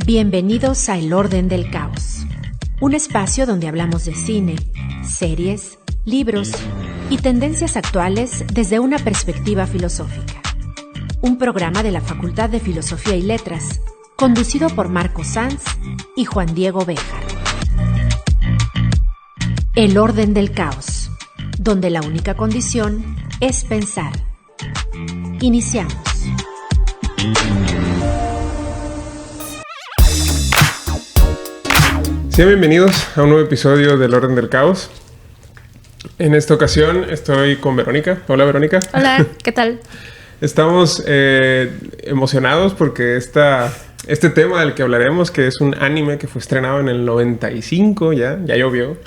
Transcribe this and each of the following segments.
Bienvenidos a El Orden del Caos, un espacio donde hablamos de cine, series, libros y tendencias actuales desde una perspectiva filosófica. Un programa de la Facultad de Filosofía y Letras, conducido por Marco Sanz y Juan Diego Béjar. El Orden del Caos, donde la única condición es pensar. Iniciamos. Sean bienvenidos a un nuevo episodio del Orden del Caos. En esta ocasión estoy con Verónica. Hola, Verónica. Hola, ¿qué tal? Estamos emocionados porque este tema del que hablaremos, que es un anime que fue estrenado en el 95, ya llovió.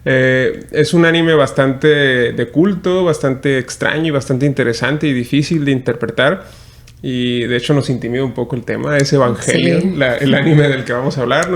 Es un anime bastante de culto, bastante extraño y bastante interesante y difícil de interpretar. Y de hecho nos intimida un poco el tema, es Evangelion, sí. El anime del que vamos a hablar.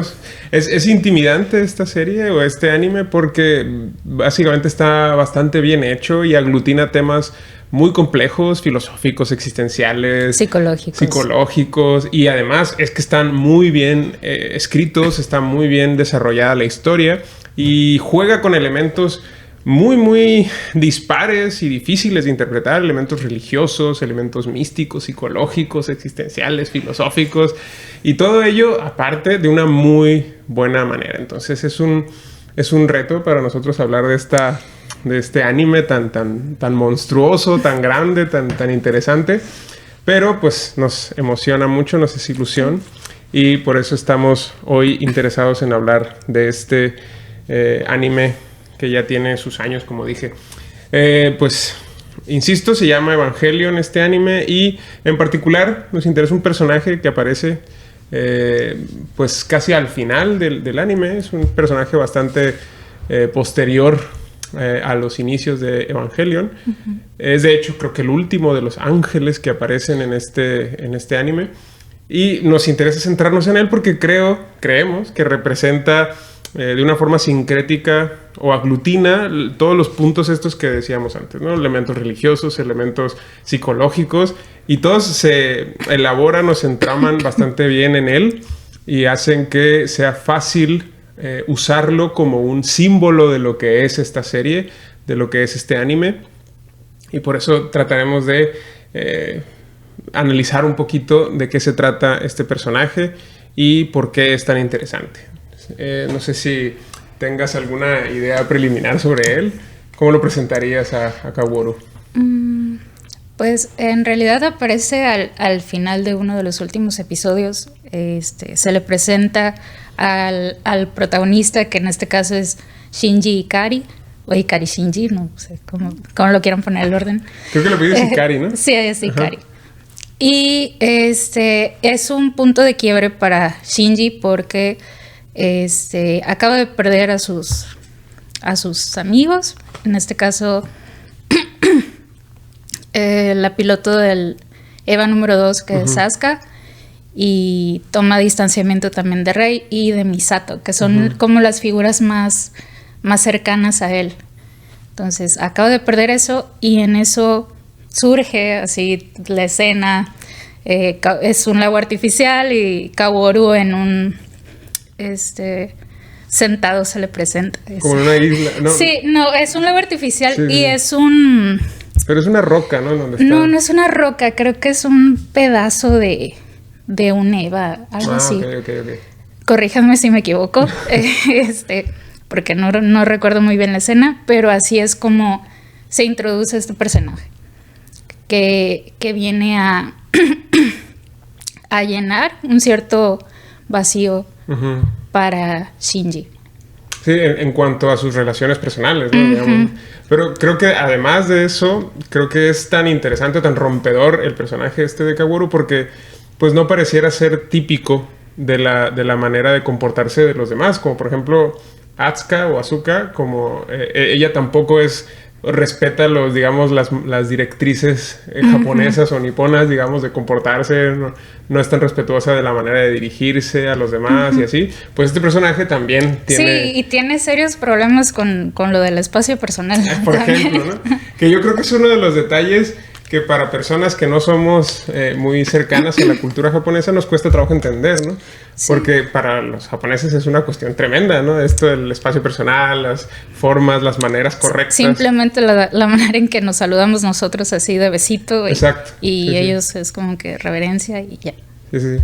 Es intimidante esta serie o este anime porque básicamente está bastante bien hecho y aglutina temas muy complejos, filosóficos, existenciales, psicológicos, y además es que están muy bien escritos, está muy bien desarrollada la historia y juega con elementos muy dispares y difíciles de interpretar, elementos religiosos, elementos místicos, psicológicos, existenciales, filosóficos, y todo ello aparte de una muy buena manera. Entonces es un reto para nosotros hablar de este anime tan monstruoso, tan grande, tan interesante, pero pues nos emociona mucho, nos es ilusión, y por eso estamos hoy interesados en hablar de este anime que ya tiene sus años, como dije. Pues, insisto, se llama Evangelion este anime, y en particular nos interesa un personaje que aparece pues casi al final del anime. Es un personaje bastante posterior a los inicios de Evangelion. Uh-huh. Es de hecho creo que el último de los ángeles que aparecen en este anime, y nos interesa centrarnos en él porque creemos que representa de una forma sincrética o aglutina todos los puntos estos que decíamos antes, ¿no? Elementos religiosos, elementos psicológicos, y todos se elaboran o se entraman bastante bien en él y hacen que sea fácil usarlo como un símbolo de lo que es esta serie, de lo que es este anime, y por eso trataremos de analizar un poquito de qué se trata este personaje y por qué es tan interesante. No sé si tengas alguna idea preliminar sobre él. ¿Cómo lo presentarías a Kaworu? Pues en realidad aparece al final de uno de los últimos episodios. Se le presenta al protagonista, que en este caso es Shinji Ikari, o Ikari Shinji, no sé cómo lo quieran poner el orden. Creo que lo pides Ikari, ¿no? Sí, es Ikari. Ajá. Y es un punto de quiebre para Shinji porque acaba de perder a sus amigos, en este caso la piloto del EVA número 2, que es Asuka, y toma distanciamiento también de Rei y de Misato, que son como las figuras más cercanas a él. Entonces acaba de perder eso, y en eso surge así la escena. Es un lago artificial y Kaworu en un sentado se le presenta. Como en una isla, ¿no? Sí, no, es un lago artificial, sí. Y es un... Pero es una roca, ¿no? ¿Dónde está? No es una roca, creo que es un pedazo de un EVA, algo así. Okay. Corríjanme si me equivoco, porque no recuerdo muy bien la escena, pero así es como se introduce este personaje, que viene a llenar un cierto vacío para Shinji. Sí, en cuanto a sus relaciones personales, ¿no? Digamos. Pero creo que además de eso, creo que es tan interesante, tan rompedor el personaje de Kaworu, porque pues no pareciera ser típico de la manera de comportarse de los demás, como por ejemplo Asuka o Asuka, como ella tampoco respeta las directrices japonesas o niponas, digamos, de comportarse, no es tan respetuosa de la manera de dirigirse a los demás y así. Pues este personaje también tiene... Sí, y tiene serios problemas con lo del espacio personal. Por ejemplo, ¿no? Que yo creo que es uno de los detalles que para personas que no somos muy cercanas a la cultura japonesa nos cuesta trabajo entender, ¿no? Sí. Porque para los japoneses es una cuestión tremenda, ¿no? Esto del espacio personal, las formas, las maneras correctas. Simplemente la manera en que nos saludamos nosotros así de besito. Exacto. Y ellos es como que reverencia y ya. Sí, sí.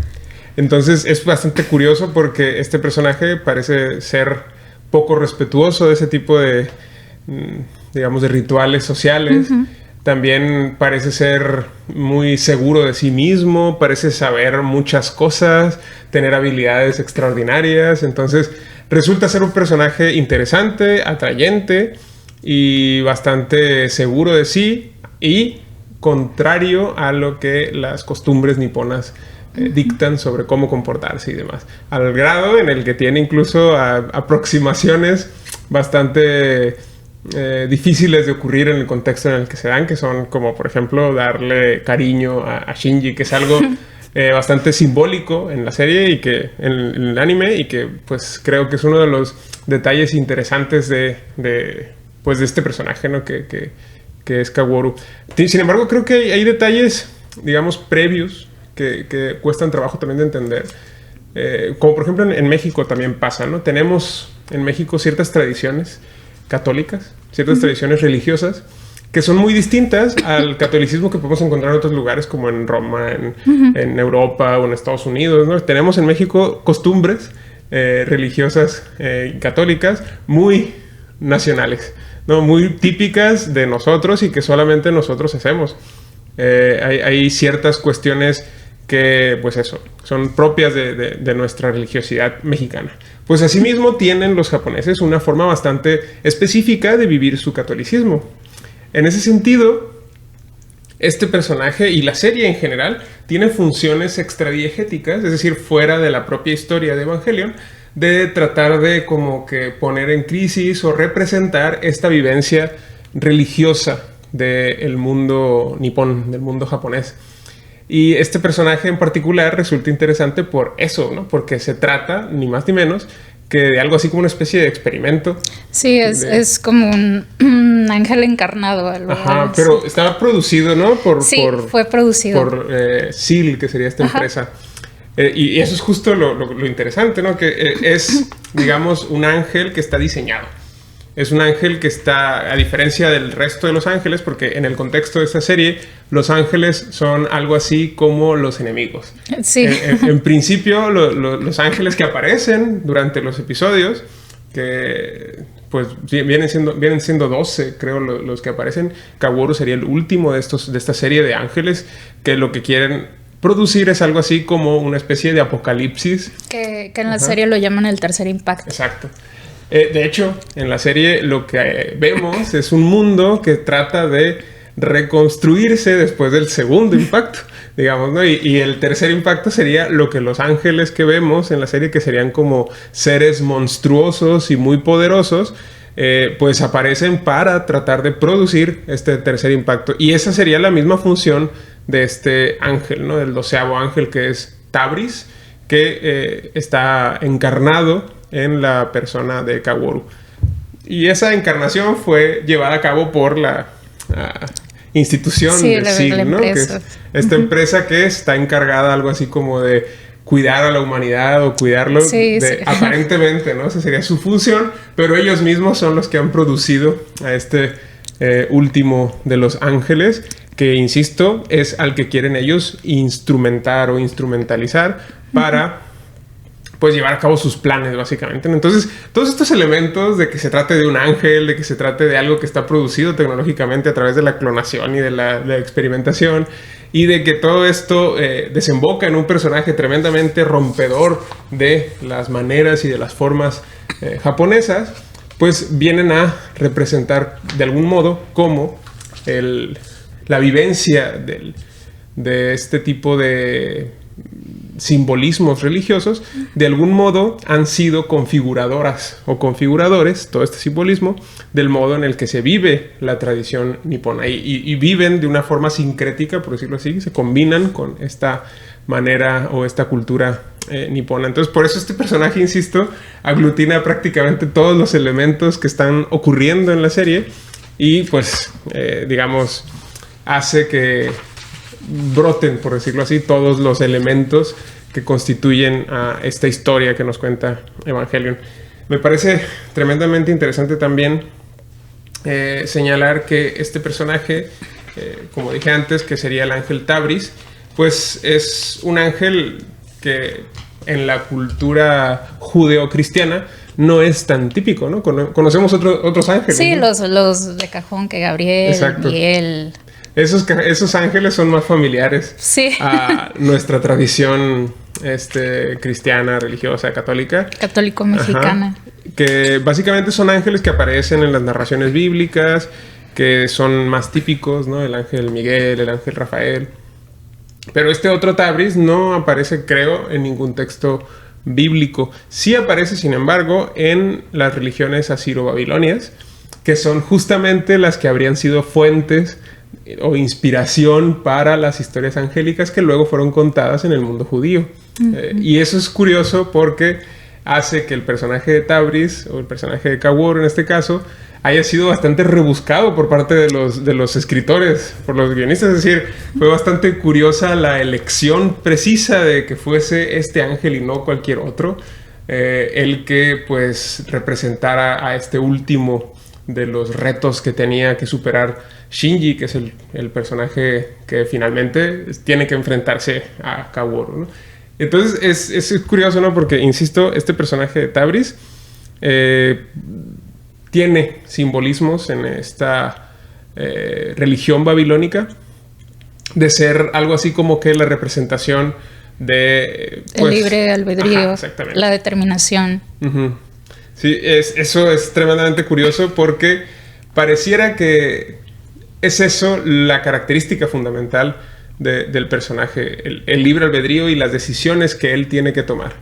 Entonces es bastante curioso porque este personaje parece ser poco respetuoso de ese tipo de, digamos, de rituales sociales. Uh-huh. También parece ser muy seguro de sí mismo, parece saber muchas cosas, tener habilidades extraordinarias. Entonces resulta ser un personaje interesante, atrayente y bastante seguro de sí y contrario a lo que las costumbres niponas dictan sobre cómo comportarse y demás. Al grado en el que tiene incluso aproximaciones bastante difíciles de ocurrir en el contexto en el que se dan, que son como, por ejemplo, darle cariño a Shinji, que es algo bastante simbólico en la serie y que en el anime, y que pues creo que es uno de los detalles interesantes de este personaje, ¿no? que es Kaworu. Sin embargo, creo que hay detalles, digamos, previos que cuestan trabajo también de entender. Como por ejemplo en México también pasa, ¿no? Tenemos en México ciertas tradiciones católicas, ciertas tradiciones religiosas que son muy distintas al catolicismo que podemos encontrar en otros lugares como en Roma, en Europa o en Estados Unidos, ¿no? Tenemos en México costumbres religiosas católicas muy nacionales, ¿no? Muy típicas de nosotros y que solamente nosotros hacemos. Hay ciertas cuestiones que, pues eso, son propias de nuestra religiosidad mexicana. Pues asimismo tienen los japoneses una forma bastante específica de vivir su catolicismo. En ese sentido, este personaje y la serie en general tiene funciones extradiegéticas, es decir, fuera de la propia historia de Evangelion, de tratar de como que poner en crisis o representar esta vivencia religiosa del mundo nipón, del mundo japonés. Y este personaje en particular resulta interesante por eso, ¿no? Porque se trata, ni más ni menos, que de algo así como una especie de experimento. Sí, es como un ángel encarnado. Ajá, pero estaba producido, ¿no? Fue producido. Por SEAL, que sería esta empresa. Y eso es justo lo interesante, ¿no? Que es, digamos, un ángel que está diseñado. Es un ángel que está, a diferencia del resto de los ángeles, porque en el contexto de esta serie, los ángeles son algo así como los enemigos. Sí. En principio, los ángeles que aparecen durante los episodios, que pues vienen siendo 12, creo, los que aparecen. Kaworu sería el último de esta serie de ángeles, que lo que quieren producir es algo así como una especie de apocalipsis. Que en la serie lo llaman el tercer impacto. Exacto. De hecho, en la serie lo que vemos es un mundo que trata de reconstruirse después del segundo impacto, digamos, ¿no? Y el tercer impacto sería lo que los ángeles que vemos en la serie, que serían como seres monstruosos y muy poderosos, pues aparecen para tratar de producir este tercer impacto. Y esa sería la misma función de este ángel, ¿no? Del 12º ángel, que es Tabris, que está encarnado en la persona de Kaworu. Y esa encarnación fue llevada a cabo por la institución de SEAL, ¿no? Que es esta empresa que está encargada algo así como de cuidar a la humanidad o cuidarlo, aparentemente, ¿no? Esa sería su función, pero ellos mismos son los que han producido a este último de los ángeles, que, insisto, es al que quieren ellos instrumentar o instrumentalizar para pues llevar a cabo sus planes, básicamente. Entonces, todos estos elementos de que se trate de un ángel, de que se trate de algo que está producido tecnológicamente a través de la clonación y de la experimentación, y de que todo esto desemboca en un personaje tremendamente rompedor de las maneras y de las formas japonesas, pues vienen a representar de algún modo como la vivencia de este tipo de simbolismos religiosos, de algún modo han sido configuradoras o configuradores, todo este simbolismo, del modo en el que se vive la tradición nipona, y viven de una forma sincrética, por decirlo así, se combinan con esta manera o esta cultura nipona. Entonces, por eso este personaje, insisto, aglutina prácticamente todos los elementos que están ocurriendo en la serie, y pues, digamos, hace que broten, por decirlo así, todos los elementos que constituyen a esta historia que nos cuenta Evangelion. Me parece tremendamente interesante también señalar que este personaje, como dije antes, que sería el ángel Tabris, pues es un ángel que en la cultura judeocristiana no es tan típico, ¿no? Conocemos otros ángeles. Sí, ¿no? los de cajón, que Gabriel, Exacto. Miguel. Esos ángeles son más familiares Sí. a nuestra tradición cristiana, religiosa, católica. Católico-mexicana. Ajá. Que básicamente son ángeles que aparecen en las narraciones bíblicas, que son más típicos, ¿no? El ángel Miguel, el ángel Rafael. Pero este otro Tabris no aparece, creo, en ningún texto bíblico. Sí aparece, sin embargo, en las religiones asiro-babilonias, que son justamente las que habrían sido fuentes o inspiración para las historias angélicas que luego fueron contadas en el mundo judío. Y eso es curioso porque hace que el personaje de Tabris, o el personaje de Kaworu en este caso, haya sido bastante rebuscado por parte de los escritores, por los guionistas. Es decir, fue bastante curiosa la elección precisa de que fuese este ángel y no cualquier otro, el que pues representara a este último de los retos que tenía que superar Shinji, que es el personaje que finalmente tiene que enfrentarse a Kaworu, ¿no? Entonces es curioso, ¿no? Porque, insisto, este personaje de Tabris tiene simbolismos en esta religión babilónica de ser algo así como que la representación de... el libre albedrío, ajá, exactamente, la determinación. Uh-huh. Sí, eso es tremendamente curioso porque pareciera que es eso la característica fundamental del personaje, el libre albedrío y las decisiones que él tiene que tomar.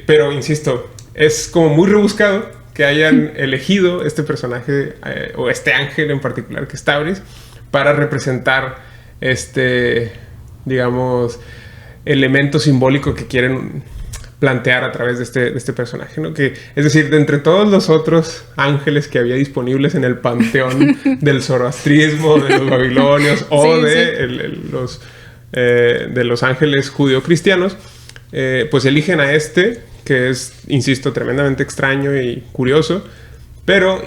Pero, insisto, es como muy rebuscado que hayan elegido este personaje, o este ángel en particular, que es Tabris, para representar digamos, elemento simbólico que quieren plantear a través de este personaje, ¿no? Que, es decir, de entre todos los otros ángeles que había disponibles en el panteón del zoroastrismo, de los babilonios, o sí, de los ángeles judeocristianos, pues eligen a que es, insisto, tremendamente extraño y curioso, pero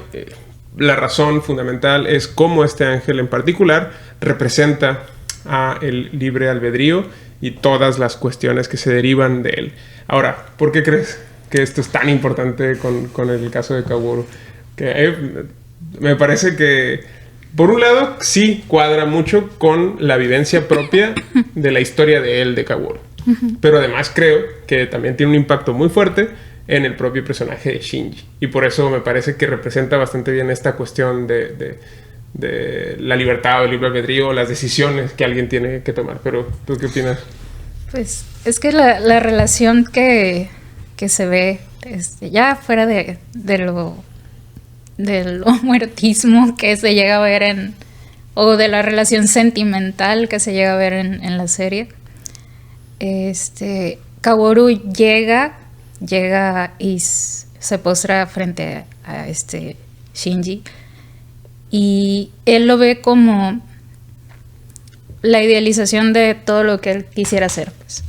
la razón fundamental es cómo este ángel en particular representa a el libre albedrío y todas las cuestiones que se derivan de él. Ahora, ¿por qué crees que esto es tan importante con el caso de Kaworu? Que me parece que, por un lado, sí cuadra mucho con la vivencia propia de la historia de él, de Kaworu. Pero además creo que también tiene un impacto muy fuerte en el propio personaje de Shinji. Y por eso me parece que representa bastante bien esta cuestión de la libertad o el libre albedrío, las decisiones que alguien tiene que tomar. Pero, ¿tú qué opinas? Pues es que la relación que se ve ya fuera del homoerotismo que se llega a ver o de la relación sentimental que se llega a ver en la serie, Kaworu llega y se postra frente a Shinji, y él lo ve como la idealización de todo lo que él quisiera ser, pues,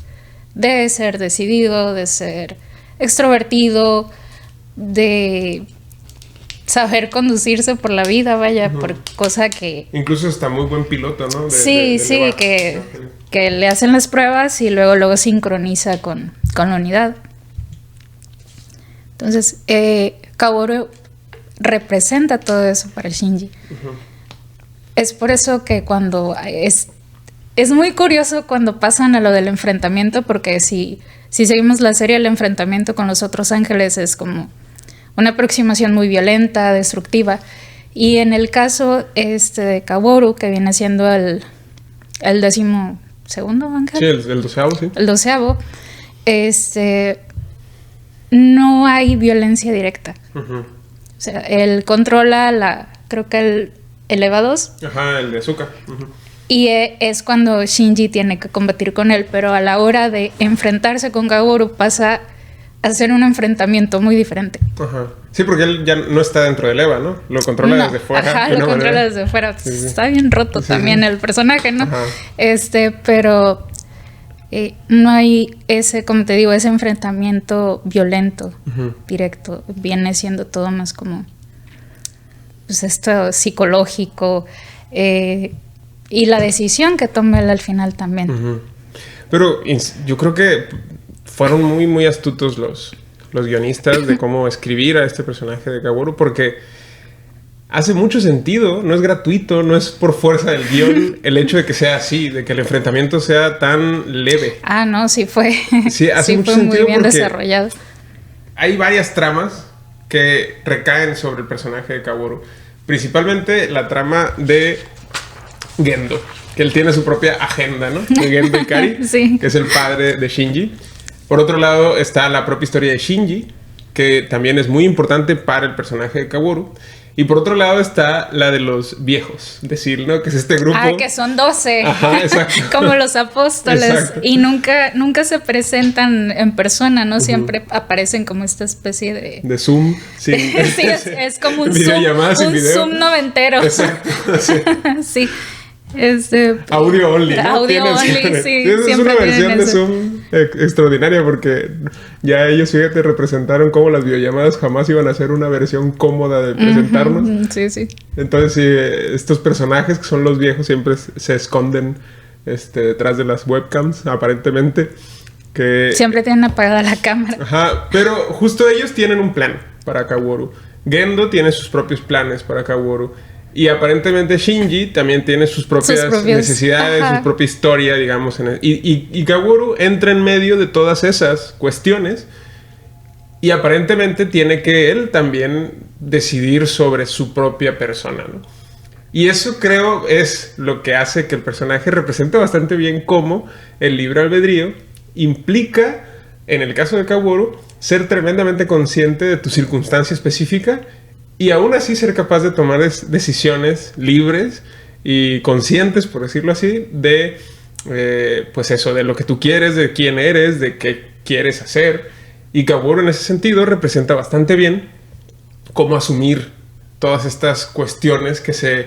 de ser decidido, de ser extrovertido, de saber conducirse por la vida, vaya, por cosa que... Incluso está muy buen piloto, ¿no? Sí, que le hacen las pruebas y luego sincroniza con la unidad. Entonces, Kaworu representa todo eso para Shinji. Es por eso que cuando es muy curioso cuando pasan a lo del enfrentamiento, porque si seguimos la serie, el enfrentamiento con los otros ángeles es como una aproximación muy violenta, destructiva. Y en el caso de Kaworu, que viene siendo el 12º ángel. Sí, el 12º, sí. El 12º, no hay violencia directa. O sea, él controla creo que el EVA 2. Ajá, el de azúcar. Y es cuando Shinji tiene que combatir con él, pero a la hora de enfrentarse con Kaworu pasa a ser un enfrentamiento muy diferente. Ajá. Sí, porque él ya no está dentro del EVA, ¿no? Lo controla desde fuera. Ajá, lo controla desde fuera. Sí, sí. Está bien roto también el personaje, ¿no? Ajá. Pero no hay ese, como te digo, ese enfrentamiento violento, directo. Viene siendo todo más como, pues, esto psicológico. Y la decisión que toma él al final también. Pero yo creo que fueron muy, muy astutos los guionistas de cómo escribir a este personaje de Kaworu, porque hace mucho sentido, no es gratuito, no es por fuerza del guión el hecho de que sea así, de que el enfrentamiento sea tan leve. Ah, no, sí fue. Sí, hace sí mucho fue sentido muy bien porque desarrollado. hay varias tramas que recaen sobre el personaje de Kaworu. Principalmente la trama de Gendo, que él tiene su propia agenda, ¿no? De Gendo Ikari, sí. que es el padre de Shinji. Por otro lado está la propia historia de Shinji, que también es muy importante para el personaje de Kaworu. Y por otro lado está la de los viejos, decir, ¿no? Que es este grupo. Ah, que son 12. Ajá, exacto. Como los apóstoles. Exacto. Y nunca se presentan en persona, ¿no? Siempre aparecen como esta especie de Zoom. Sí, sí es como un Zoom noventero. Exacto. Sí. Sí. Audio only, ¿no? Audio only, sí. Es una versión de Zoom extraordinaria porque ya ellos, fíjate, representaron cómo las videollamadas jamás iban a ser una versión cómoda de presentarnos. Sí, sí. Entonces, sí, estos personajes que son los viejos siempre se esconden detrás de las webcams, aparentemente. Que siempre tienen apagada la cámara. Ajá, pero justo ellos tienen un plan para Kaworu. Gendo tiene sus propios planes para Kaworu. Y aparentemente Shinji también tiene sus propias necesidades, su propia historia, digamos. Y Kaworu entra en medio de todas esas cuestiones. Y aparentemente tiene que él también decidir sobre su propia persona, ¿no? Y eso creo es lo que hace que el personaje represente bastante bien cómo el libre albedrío implica, en el caso de Kaworu, ser tremendamente consciente de tu circunstancia específica y aún así ser capaz de tomar decisiones libres y conscientes, por decirlo así, de pues eso, de lo que tú quieres, de quién eres, de qué quieres hacer. Y Kaworu en ese sentido representa bastante bien cómo asumir todas estas cuestiones que se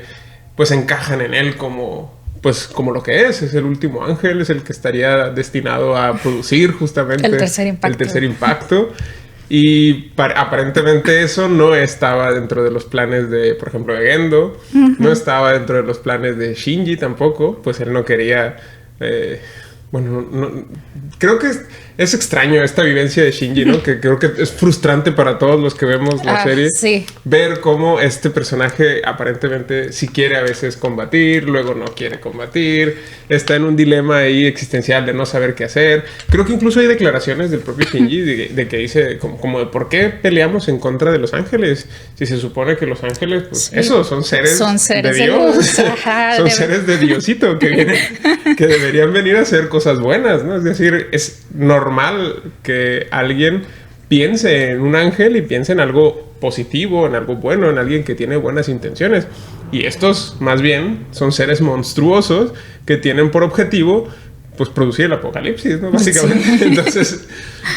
pues encajan en él como lo que es el último ángel, es el que estaría destinado a producir justamente el tercer impacto. Y aparentemente eso no estaba dentro de los planes de, por ejemplo, de Gendo. No estaba dentro de los planes de Shinji tampoco. Pues él no quería... creo que es extraño esta vivencia de Shinji, ¿no? Que creo que es frustrante para todos los que vemos la serie. Sí. Ver cómo este personaje aparentemente sí quiere a veces combatir, luego no quiere combatir. Está en un dilema ahí existencial de no saber qué hacer. Creo que incluso hay declaraciones del propio Shinji de que dice como de por qué peleamos en contra de los ángeles. Si se supone que los ángeles, pues sí, eso, son seres de Dios. Ajá, son seres de Diosito que deberían venir a hacer cosas buenas, ¿no? Es decir, es normal que alguien piense en un ángel y piense en algo positivo, en algo bueno, en alguien que tiene buenas intenciones. Y estos, más bien, son seres monstruosos que tienen por objetivo, pues, producir el apocalipsis, ¿no? Básicamente. Sí. Entonces,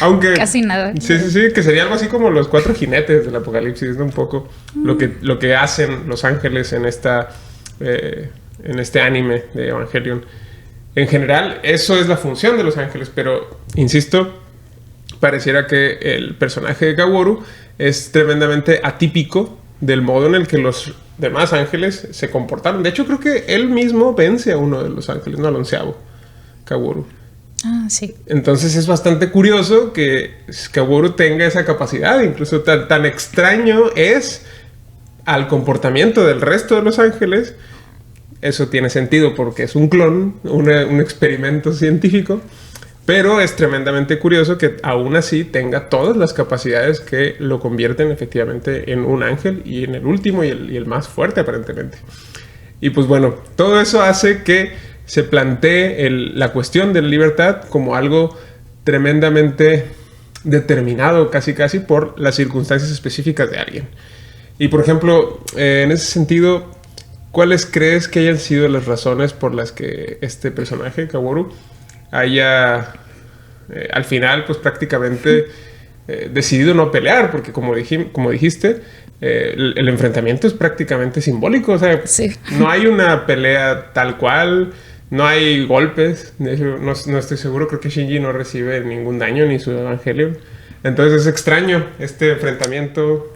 aunque... Casi nada. Sí, que sería algo así como los 4 jinetes del apocalipsis, ¿no? Un poco lo que hacen los ángeles en este anime de Evangelion. En general, eso es la función de los ángeles, pero, insisto, pareciera que el personaje de Kaworu es tremendamente atípico del modo en el que los demás ángeles se comportaron. De hecho, creo que él mismo vence a uno de los ángeles, no al 11º, Kaworu. Ah, sí. Entonces es bastante curioso que Kaworu tenga esa capacidad, incluso tan extraño es al comportamiento del resto de los ángeles. Eso tiene sentido porque es un clon, un experimento científico, pero es tremendamente curioso que aún así tenga todas las capacidades que lo convierten efectivamente en un ángel y en el último y el más fuerte aparentemente. Y pues bueno, todo eso hace que se plantee la cuestión de la libertad como algo tremendamente determinado casi por las circunstancias específicas de alguien. Y por ejemplo, en ese sentido, ¿cuáles crees que hayan sido las razones por las que este personaje, Kaworu, haya al final pues prácticamente decidido no pelear, porque como dijiste, el enfrentamiento es prácticamente simbólico. O sea, sí. No hay una pelea tal cual, no hay golpes. De hecho, no estoy seguro, creo que Shinji no recibe ningún daño ni su Evangelion. Entonces es extraño este enfrentamiento.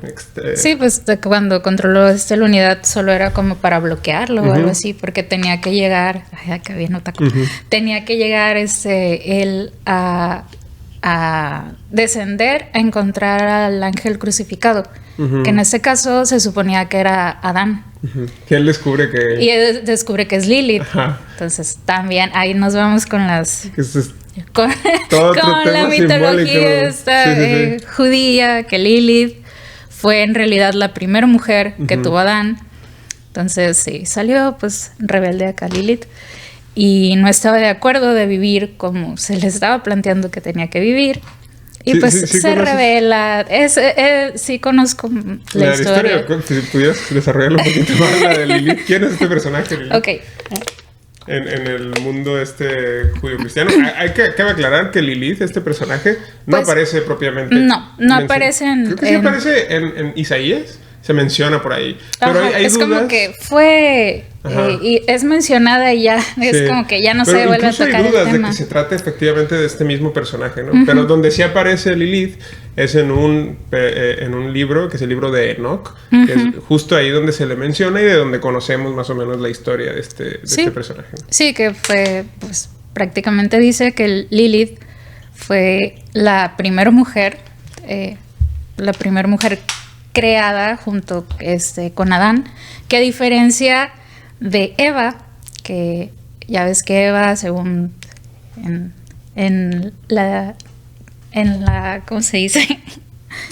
Sí, pues cuando controló la unidad solo era como para bloquearlo o algo así, porque tenía que llegar, acá viene Otaku, tenía que llegar él a descender a encontrar al ángel crucificado, que en este caso se suponía que era Adán. Que él descubre que... Y él descubre que es Lilith. Entonces también ahí nos vamos con las... Con la mitología judía, que Lilith fue en realidad la primera mujer que tuvo Adán. Entonces sí, salió pues rebelde acá Lilith y no estaba de acuerdo de vivir como se le estaba planteando que tenía que vivir. Y sí, pues se revela. Sí conozco la historia. Si pudieras desarrollarlo un poquito más, la de Lilith. ¿Quién es este personaje, Lilith? Ok. En el mundo judío-cristiano. Cabe aclarar que Lilith, este personaje, no aparece propiamente. No aparece en... Creo que sí aparece en Isaías. Se menciona por ahí. Pero hay es dudas. Como que fue... y es mencionada y ya. Es como que ya no se vuelve a tocar hay dudas el tema. de que se trate efectivamente de este mismo personaje, ¿no? Pero donde sí aparece Lilith es en un libro, que es el libro de Enoch, que es justo ahí donde se le menciona y de donde conocemos más o menos la historia de este personaje. Sí, que fue... Pues prácticamente dice que Lilith fue la primera mujer creada junto con Adán, que a diferencia de Eva, que ya ves que Eva, según en la ¿cómo se dice?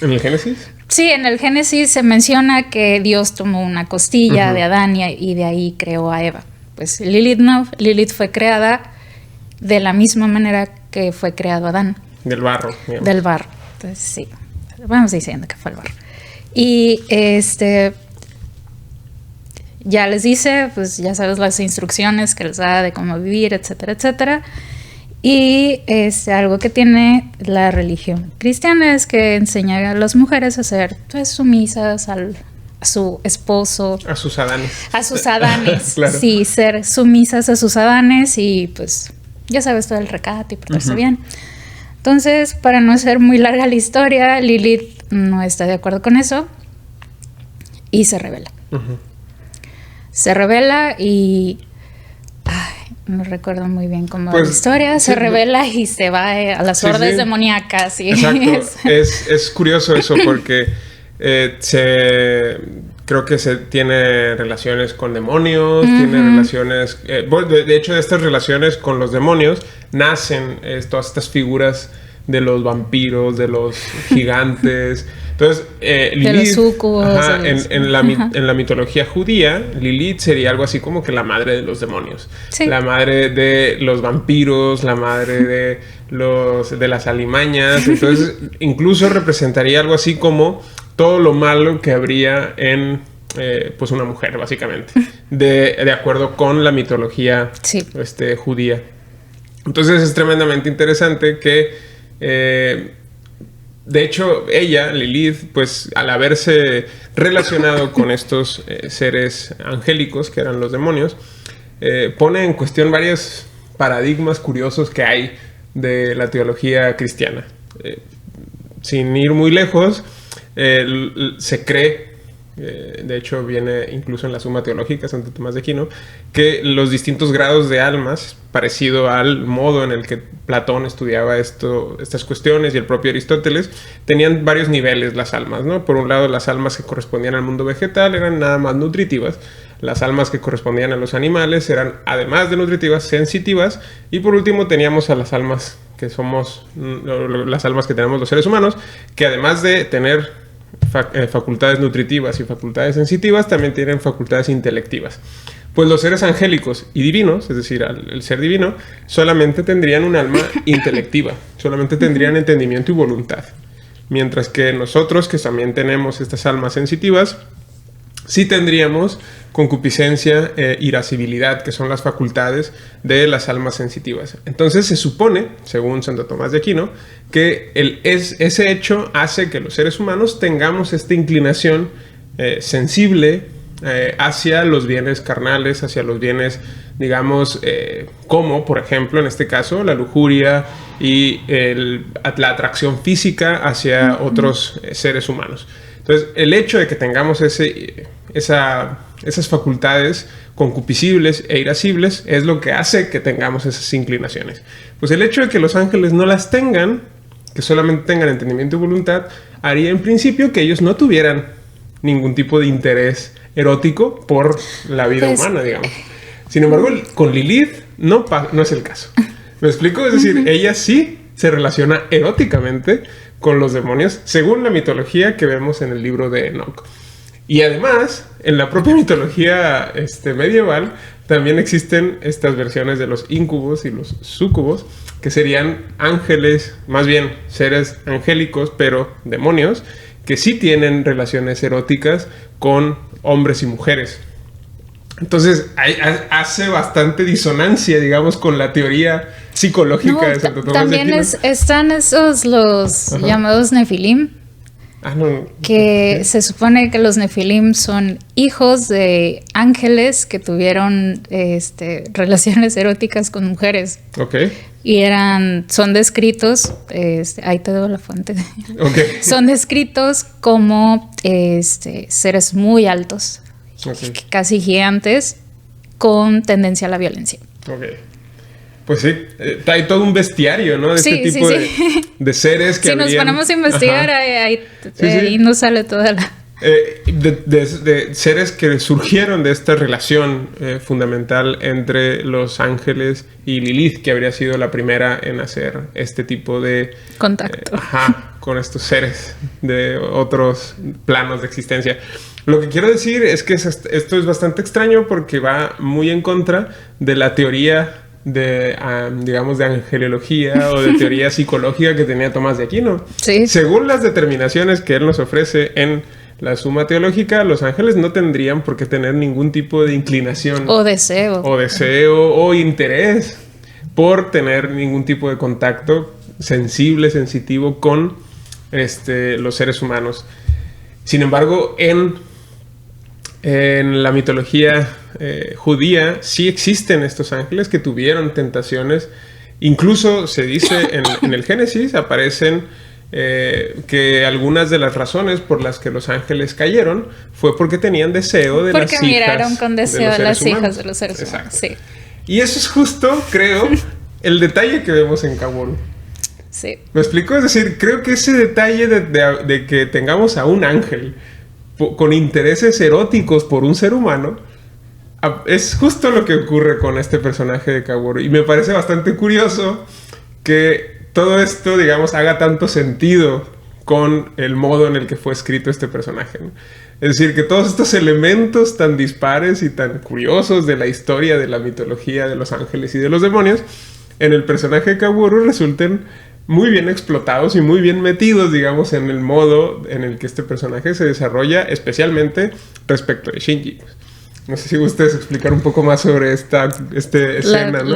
¿En el Génesis? Sí, en el Génesis se menciona que Dios tomó una costilla de Adán y de ahí creó a Eva. Pues Lilith no, Lilith fue creada de la misma manera que fue creado Adán. Del barro. Digamos. Del barro. Entonces sí, vamos diciendo que fue el barro. Y ya les dice, pues ya sabes las instrucciones que les da de cómo vivir, etcétera, etcétera. Y algo que tiene la religión cristiana es que enseña a las mujeres a ser pues, sumisas a su esposo. A sus adanes. A sus adanes. Claro. Sí, ser sumisas a sus adanes y pues ya sabes todo el recato y portarse bien. Entonces, para no ser muy larga la historia, Lilith no está de acuerdo con eso y se rebela. Se rebela y... no recuerdo muy bien cómo la historia. Se revela y se va a las hordas demoníacas. Y exacto. Es curioso eso porque creo que se tiene relaciones con demonios, tiene relaciones... de hecho, de estas relaciones con los demonios nacen todas estas figuras de los vampiros, de los gigantes. Entonces, Lilith, de los súcubos. En la mitología judía, Lilith sería algo así como que la madre de los demonios. Sí. La madre de los vampiros, la madre de las alimañas. Entonces, incluso representaría algo así como todo lo malo que habría en pues una mujer, básicamente. De acuerdo con la mitología judía. Entonces, es tremendamente interesante que... de hecho, ella, Lilith, pues al haberse relacionado con estos seres angélicos, que eran los demonios, pone en cuestión varios paradigmas curiosos que hay de la teología cristiana. Sin ir muy lejos, se cree, de hecho viene incluso en la Suma Teológica, Santo Tomás de Aquino, que los distintos grados de almas, parecido al modo en el que Platón estudiaba estas cuestiones y el propio Aristóteles, tenían varios niveles las almas, ¿no? Por un lado, las almas que correspondían al mundo vegetal eran nada más nutritivas, las almas que correspondían a los animales eran, además de nutritivas, sensitivas, y por último teníamos a las almas que somos, las almas que tenemos los seres humanos, que además de tener facultades nutritivas y facultades sensitivas, también tienen facultades intelectivas. Pues los seres angélicos y divinos, es decir, el ser divino, solamente tendrían un alma intelectiva, solamente tendrían entendimiento y voluntad. Mientras que nosotros, que también tenemos estas almas sensitivas, sí tendríamos concupiscencia, irascibilidad, que son las facultades de las almas sensitivas. Entonces se supone, según Santo Tomás de Aquino, que ese hecho hace que los seres humanos tengamos esta inclinación sensible hacia los bienes carnales, hacia los bienes, digamos, como, por ejemplo, en este caso, la lujuria y la atracción física hacia otros seres humanos. Entonces, el hecho de que tengamos esas facultades concupiscibles e irascibles es lo que hace que tengamos esas inclinaciones. Pues el hecho de que los ángeles no las tengan, que solamente tengan entendimiento y voluntad, haría en principio que ellos no tuvieran ningún tipo de interés erótico por la vida humana, digamos. Sin embargo, con Lilith no es el caso. ¿Me explico? Es decir, ella sí se relaciona eróticamente con los demonios, según la mitología que vemos en el libro de Enoch. Y además, en la propia mitología medieval, también existen estas versiones de los íncubos y los súcubos, que serían ángeles, más bien seres angélicos, pero demonios, que sí tienen relaciones eróticas con hombres y mujeres. Entonces, hace bastante disonancia, digamos, con la teoría psicológica de Santo Tomás de Aquino. También están los llamados Nefilim, que se supone que los Nefilim son hijos de ángeles que tuvieron relaciones eróticas con mujeres. Okay. Y son descritos, ahí te doy la fuente. Okay. Son descritos como seres muy altos, casi gigantes, con tendencia a la violencia. Okay. Pues sí, hay todo un bestiario, ¿no? De este tipo de seres que si nos ponemos a investigar, ahí nos sale toda la... de seres que surgieron de esta relación fundamental entre los ángeles y Lilith, que habría sido la primera en hacer este tipo de contacto con estos seres de otros planos de existencia. Lo que quiero decir es que esto es bastante extraño porque va muy en contra de la teoría digamos, de angelología o de teoría psicológica que tenía Tomás de Aquino. Sí. Según las determinaciones que él nos ofrece en la Suma Teológica, los ángeles no tendrían por qué tener ningún tipo de inclinación o deseo o interés por tener ningún tipo de contacto sensible, sensitivo con los seres humanos. Sin embargo, en la mitología judía sí existen estos ángeles que tuvieron tentaciones. Incluso se dice en el Génesis, aparecen que algunas de las razones por las que los ángeles cayeron fue porque tenían deseo de las hijas. Porque miraron con deseo a las hijas de los seres humanos. Sí. Y eso es justo, creo, el detalle que vemos en Kaworu. Sí. ¿Me explico? Es decir, creo que ese detalle de que tengamos a un ángel con intereses eróticos por un ser humano es justo lo que ocurre con este personaje de Kaworu. Y me parece bastante curioso que todo esto, digamos, haga tanto sentido con el modo en el que fue escrito este personaje, ¿no? Es decir, que todos estos elementos tan dispares y tan curiosos de la historia, de la mitología de los ángeles y de los demonios, en el personaje de Kaworu resulten muy bien explotados y muy bien metidos, digamos, en el modo en el que este personaje se desarrolla, especialmente respecto de Shinji. No sé si gustes explicar un poco más sobre esta escena, ¿no?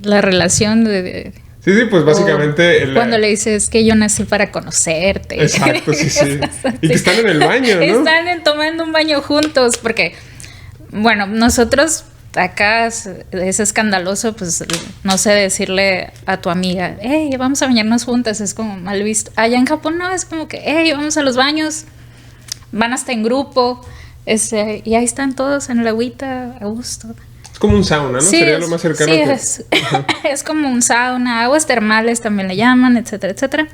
La relación de... Sí, pues básicamente... Cuando le dices que yo nací para conocerte. Exacto, sí. Y que están en el baño, ¿no? Están tomando un baño juntos, porque, bueno, nosotros acá es escandaloso, pues, no sé, decirle a tu amiga, hey, vamos a bañarnos juntas, es como mal visto. Allá en Japón no, es como que, hey, vamos a los baños, van hasta en grupo, y ahí están todos en la agüita a gusto. Es como un sauna, ¿no? Sí, sería lo más cercano. Sí, es como un sauna, aguas termales también le llaman, etcétera, etcétera.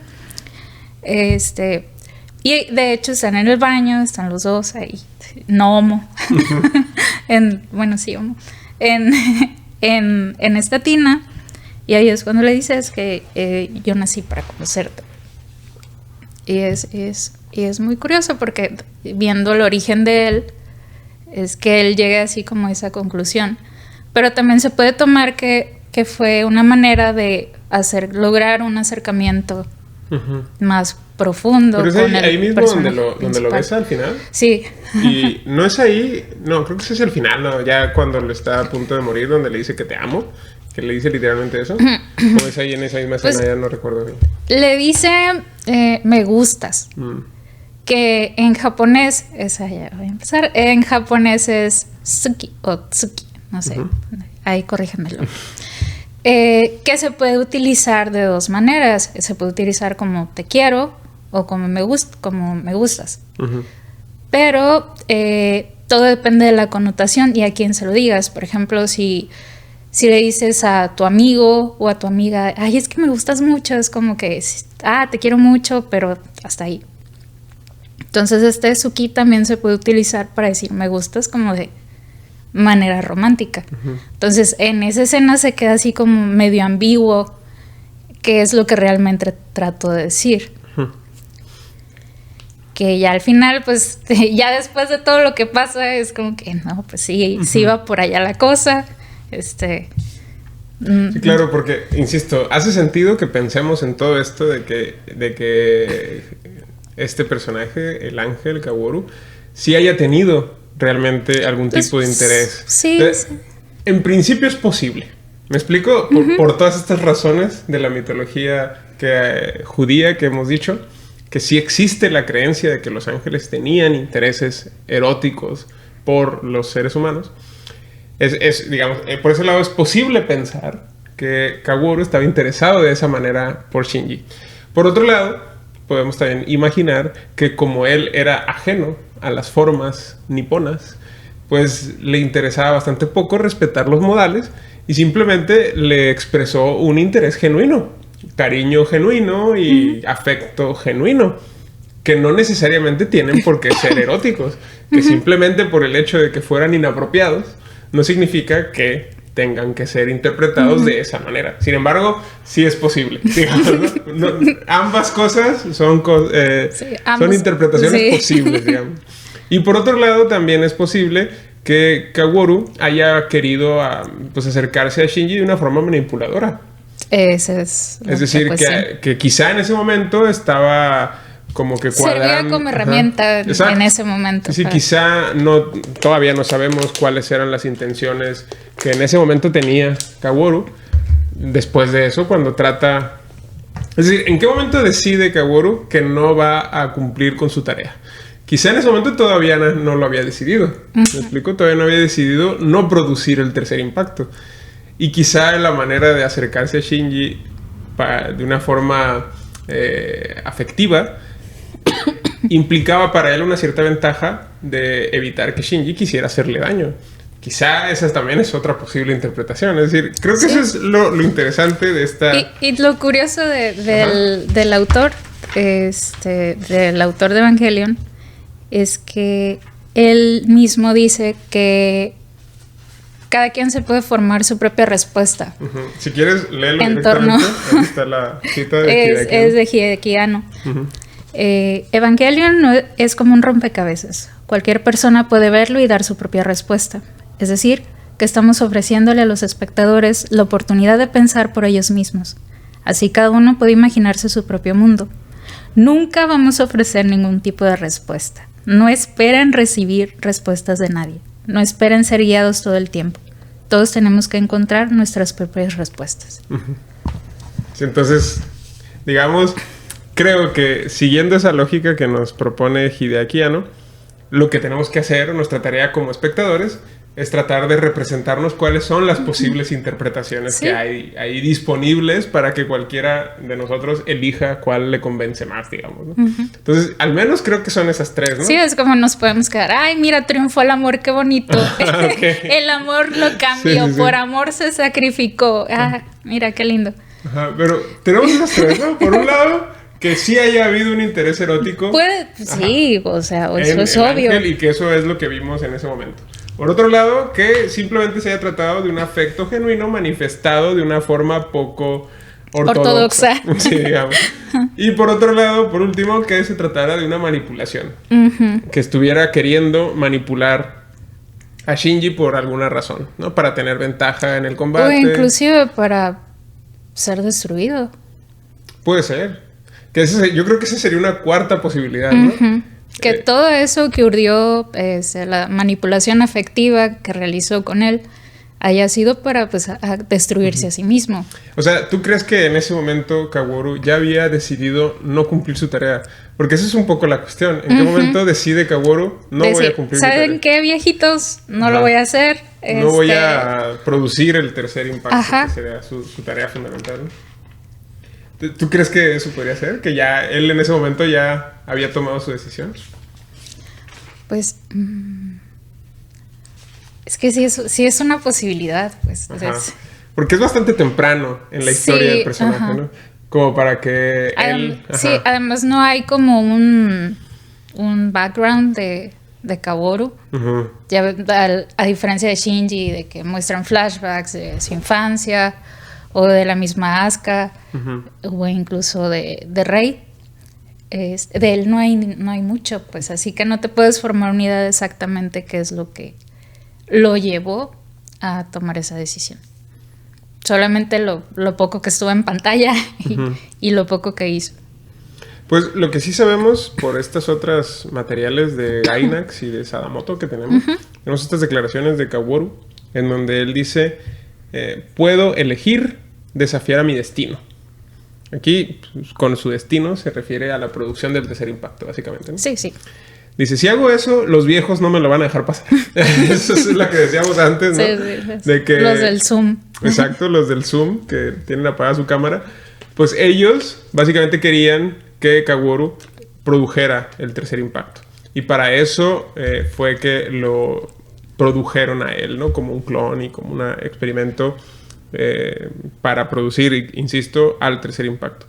Y de hecho están en el baño, están los dos ahí, no homo. Homo. En esta tina, y ahí es cuando le dices que yo nací para conocerte. Y es muy curioso porque viendo el origen de él, es que él llega así como a esa conclusión. Pero también se puede tomar que fue una manera de lograr un acercamiento más profundo. Pero es con ahí el mismo donde personaje lo ves al final. Sí. Y no es ahí, no, creo que ese es el final, ¿no? Ya cuando le está a punto de morir, donde le dice que te amo, que le dice literalmente eso. O es ahí en esa misma escena, Pues, ya no recuerdo bien. le dice, me gustas. Que en japonés, esa ya voy a empezar, en japonés es Tsuki o Tsuki, no sé, ahí corrígemelo. Que se puede utilizar de dos maneras. Se puede utilizar como te quiero o como me gustas. Pero todo depende de la connotación y a quién se lo digas. Por ejemplo, si le dices a tu amigo o a tu amiga, ay, es que me gustas mucho, es como que, te quiero mucho, pero hasta ahí. Entonces este Tsuki también se puede utilizar para decir me gustas como de manera romántica. Entonces en esa escena se queda así como medio ambiguo qué es lo que realmente trato de decir. Que ya al final, pues ya después de todo lo que pasa es como que no, pues sí va por allá la cosa. Sí, claro, porque, insisto, hace sentido que pensemos en todo esto de que este personaje, el ángel Kaworu, sí haya tenido realmente algún tipo de interés. Sí. En principio es posible. ¿Me explico? Por todas estas razones de la mitología judía que hemos dicho, que sí existe la creencia de que los ángeles tenían intereses eróticos por los seres humanos. Digamos, por ese lado es posible pensar que Kaworu estaba interesado de esa manera por Shinji. Por otro lado, podemos también imaginar que como él era ajeno a las formas niponas, pues le interesaba bastante poco respetar los modales y simplemente le expresó un interés genuino, cariño genuino y afecto genuino, que no necesariamente tienen por qué ser eróticos, que simplemente por el hecho de que fueran inapropiados no significa que tengan que ser interpretados de esa manera. Sin embargo, sí es posible. Digamos, ¿no? Ambas cosas son interpretaciones posibles, digamos. Y por otro lado, también es posible que Kaworu haya querido acercarse a Shinji de una forma manipuladora. Es decir, que quizá en ese momento estaba como que cuadrando. Servía como herramienta en ese momento. Sí, quizá todavía no sabemos cuáles eran las intenciones que en ese momento tenía Kaworu. Después de eso, cuando trata... Es decir, ¿en qué momento decide Kaworu que no va a cumplir con su tarea? Quizá en ese momento todavía no lo había decidido. ¿Me explico? Todavía no había decidido no producir el tercer impacto. Y quizá la manera de acercarse a Shinji de una forma afectiva implicaba para él una cierta ventaja de evitar que Shinji quisiera hacerle daño. Quizá esa también es otra posible interpretación. Es decir, creo que eso es lo interesante de esta... Y lo curioso del autor, del autor de Evangelion, es que él mismo dice que cada quien se puede formar su propia respuesta. Si quieres, léelo directamente. Aquí está la cita de Hideaki. Es de Hideaki Anno. Evangelion no es como un rompecabezas. Cualquier persona puede verlo y dar su propia respuesta. Es decir, que estamos ofreciéndole a los espectadores la oportunidad de pensar por ellos mismos. Así cada uno puede imaginarse su propio mundo. Nunca vamos a ofrecer ningún tipo de respuesta. No esperen recibir respuestas de nadie. No esperen ser guiados todo el tiempo. Todos tenemos que encontrar nuestras propias respuestas. Sí, entonces, digamos, creo que siguiendo esa lógica que nos propone Hideaki Anno, lo que tenemos que hacer, nuestra tarea como espectadores, es tratar de representarnos cuáles son las posibles interpretaciones que hay disponibles para que cualquiera de nosotros elija cuál le convence más, digamos, ¿no? Entonces, al menos creo que son esas tres, ¿no? Sí, es como nos podemos quedar. Ay, mira, triunfó el amor, qué bonito. Okay. El amor lo cambió, por amor se sacrificó. Mira, qué lindo. Ajá, pero tenemos esas tres, ¿no? Por un lado, que sí haya habido un interés erótico. Sí, o sea, eso es obvio. Ángel, y que eso es lo que vimos en ese momento. Por otro lado, que simplemente se haya tratado de un afecto genuino manifestado de una forma poco ortodoxa. Sí, digamos. Y por otro lado, por último, que se tratara de una manipulación. Que estuviera queriendo manipular a Shinji por alguna razón, ¿no? Para tener ventaja en el combate. O inclusive para ser destruido. Puede ser. Que yo creo que esa sería una cuarta posibilidad, ¿no? Que todo eso que urdió, la manipulación afectiva que realizó con él, haya sido para pues a destruirse a sí mismo. O sea, ¿tú crees que en ese momento Kaworu ya había decidido no cumplir su tarea? Porque esa es un poco la cuestión. ¿En qué momento decide Kaworu voy a cumplir mi tarea? ¿Saben qué, viejitos? No lo voy a hacer. No voy a producir el tercer impacto, que sería su tarea fundamental, ¿no? ¿Tú crees que eso podría ser? ¿Que ya él en ese momento ya había tomado su decisión? Pues... es que sí es una posibilidad, pues. Porque es bastante temprano en la historia del personaje, ¿no? Como para que él... Sí, además no hay como un background de Kaworu. Ya, a diferencia de Shinji, de que muestran flashbacks de su infancia, o de la misma Asuka, o incluso de Rei. De él no hay mucho, pues. Así que no te puedes formar una idea de exactamente qué es lo que lo llevó a tomar esa decisión. Solamente lo poco que estuvo en pantalla y lo poco que hizo. Pues lo que sí sabemos por estas otras materiales de Gainax y de Sadamoto que tenemos estas declaraciones de Kaworu en donde él dice puedo elegir desafiar a mi destino. Aquí pues, con su destino se refiere a la producción del tercer impacto, básicamente, ¿no? Sí. Dice, si hago eso, los viejos no me lo van a dejar pasar. Eso es lo que decíamos antes, ¿no? Sí. De que, los del Zoom. Exacto, los del Zoom, que tienen apagada su cámara. Pues ellos básicamente querían que Kaworu produjera el tercer impacto. Y para eso fue que lo produjeron a él, ¿no? Como un clon y como un experimento para producir, insisto, al tercer impacto.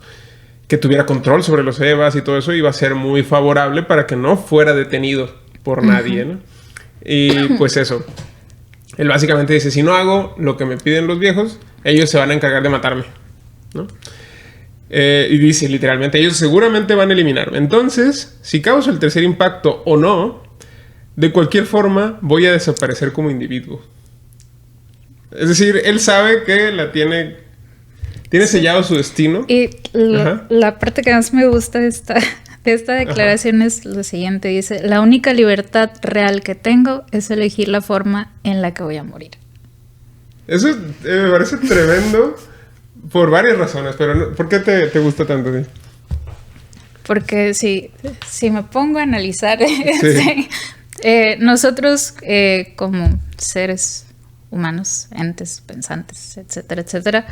Que tuviera control sobre los EVAs y todo eso iba a ser muy favorable para que no fuera detenido por nadie, ¿no? Y pues eso. Él básicamente dice, si no hago lo que me piden los viejos, ellos se van a encargar de matarme, ¿no? Y dice literalmente, ellos seguramente van a eliminarme. Entonces, si causo el tercer impacto o no, de cualquier forma voy a desaparecer como individuo. Es decir, él sabe que tiene sellado su destino. Y la parte que más me gusta de esta declaración es lo siguiente. Dice, la única libertad real que tengo es elegir la forma en la que voy a morir. Eso me parece tremendo por varias razones, pero ¿por qué te gusta tanto? ¿Sí? Porque si me pongo a analizar, nosotros como seres humanos, entes, pensantes, etcétera, etcétera,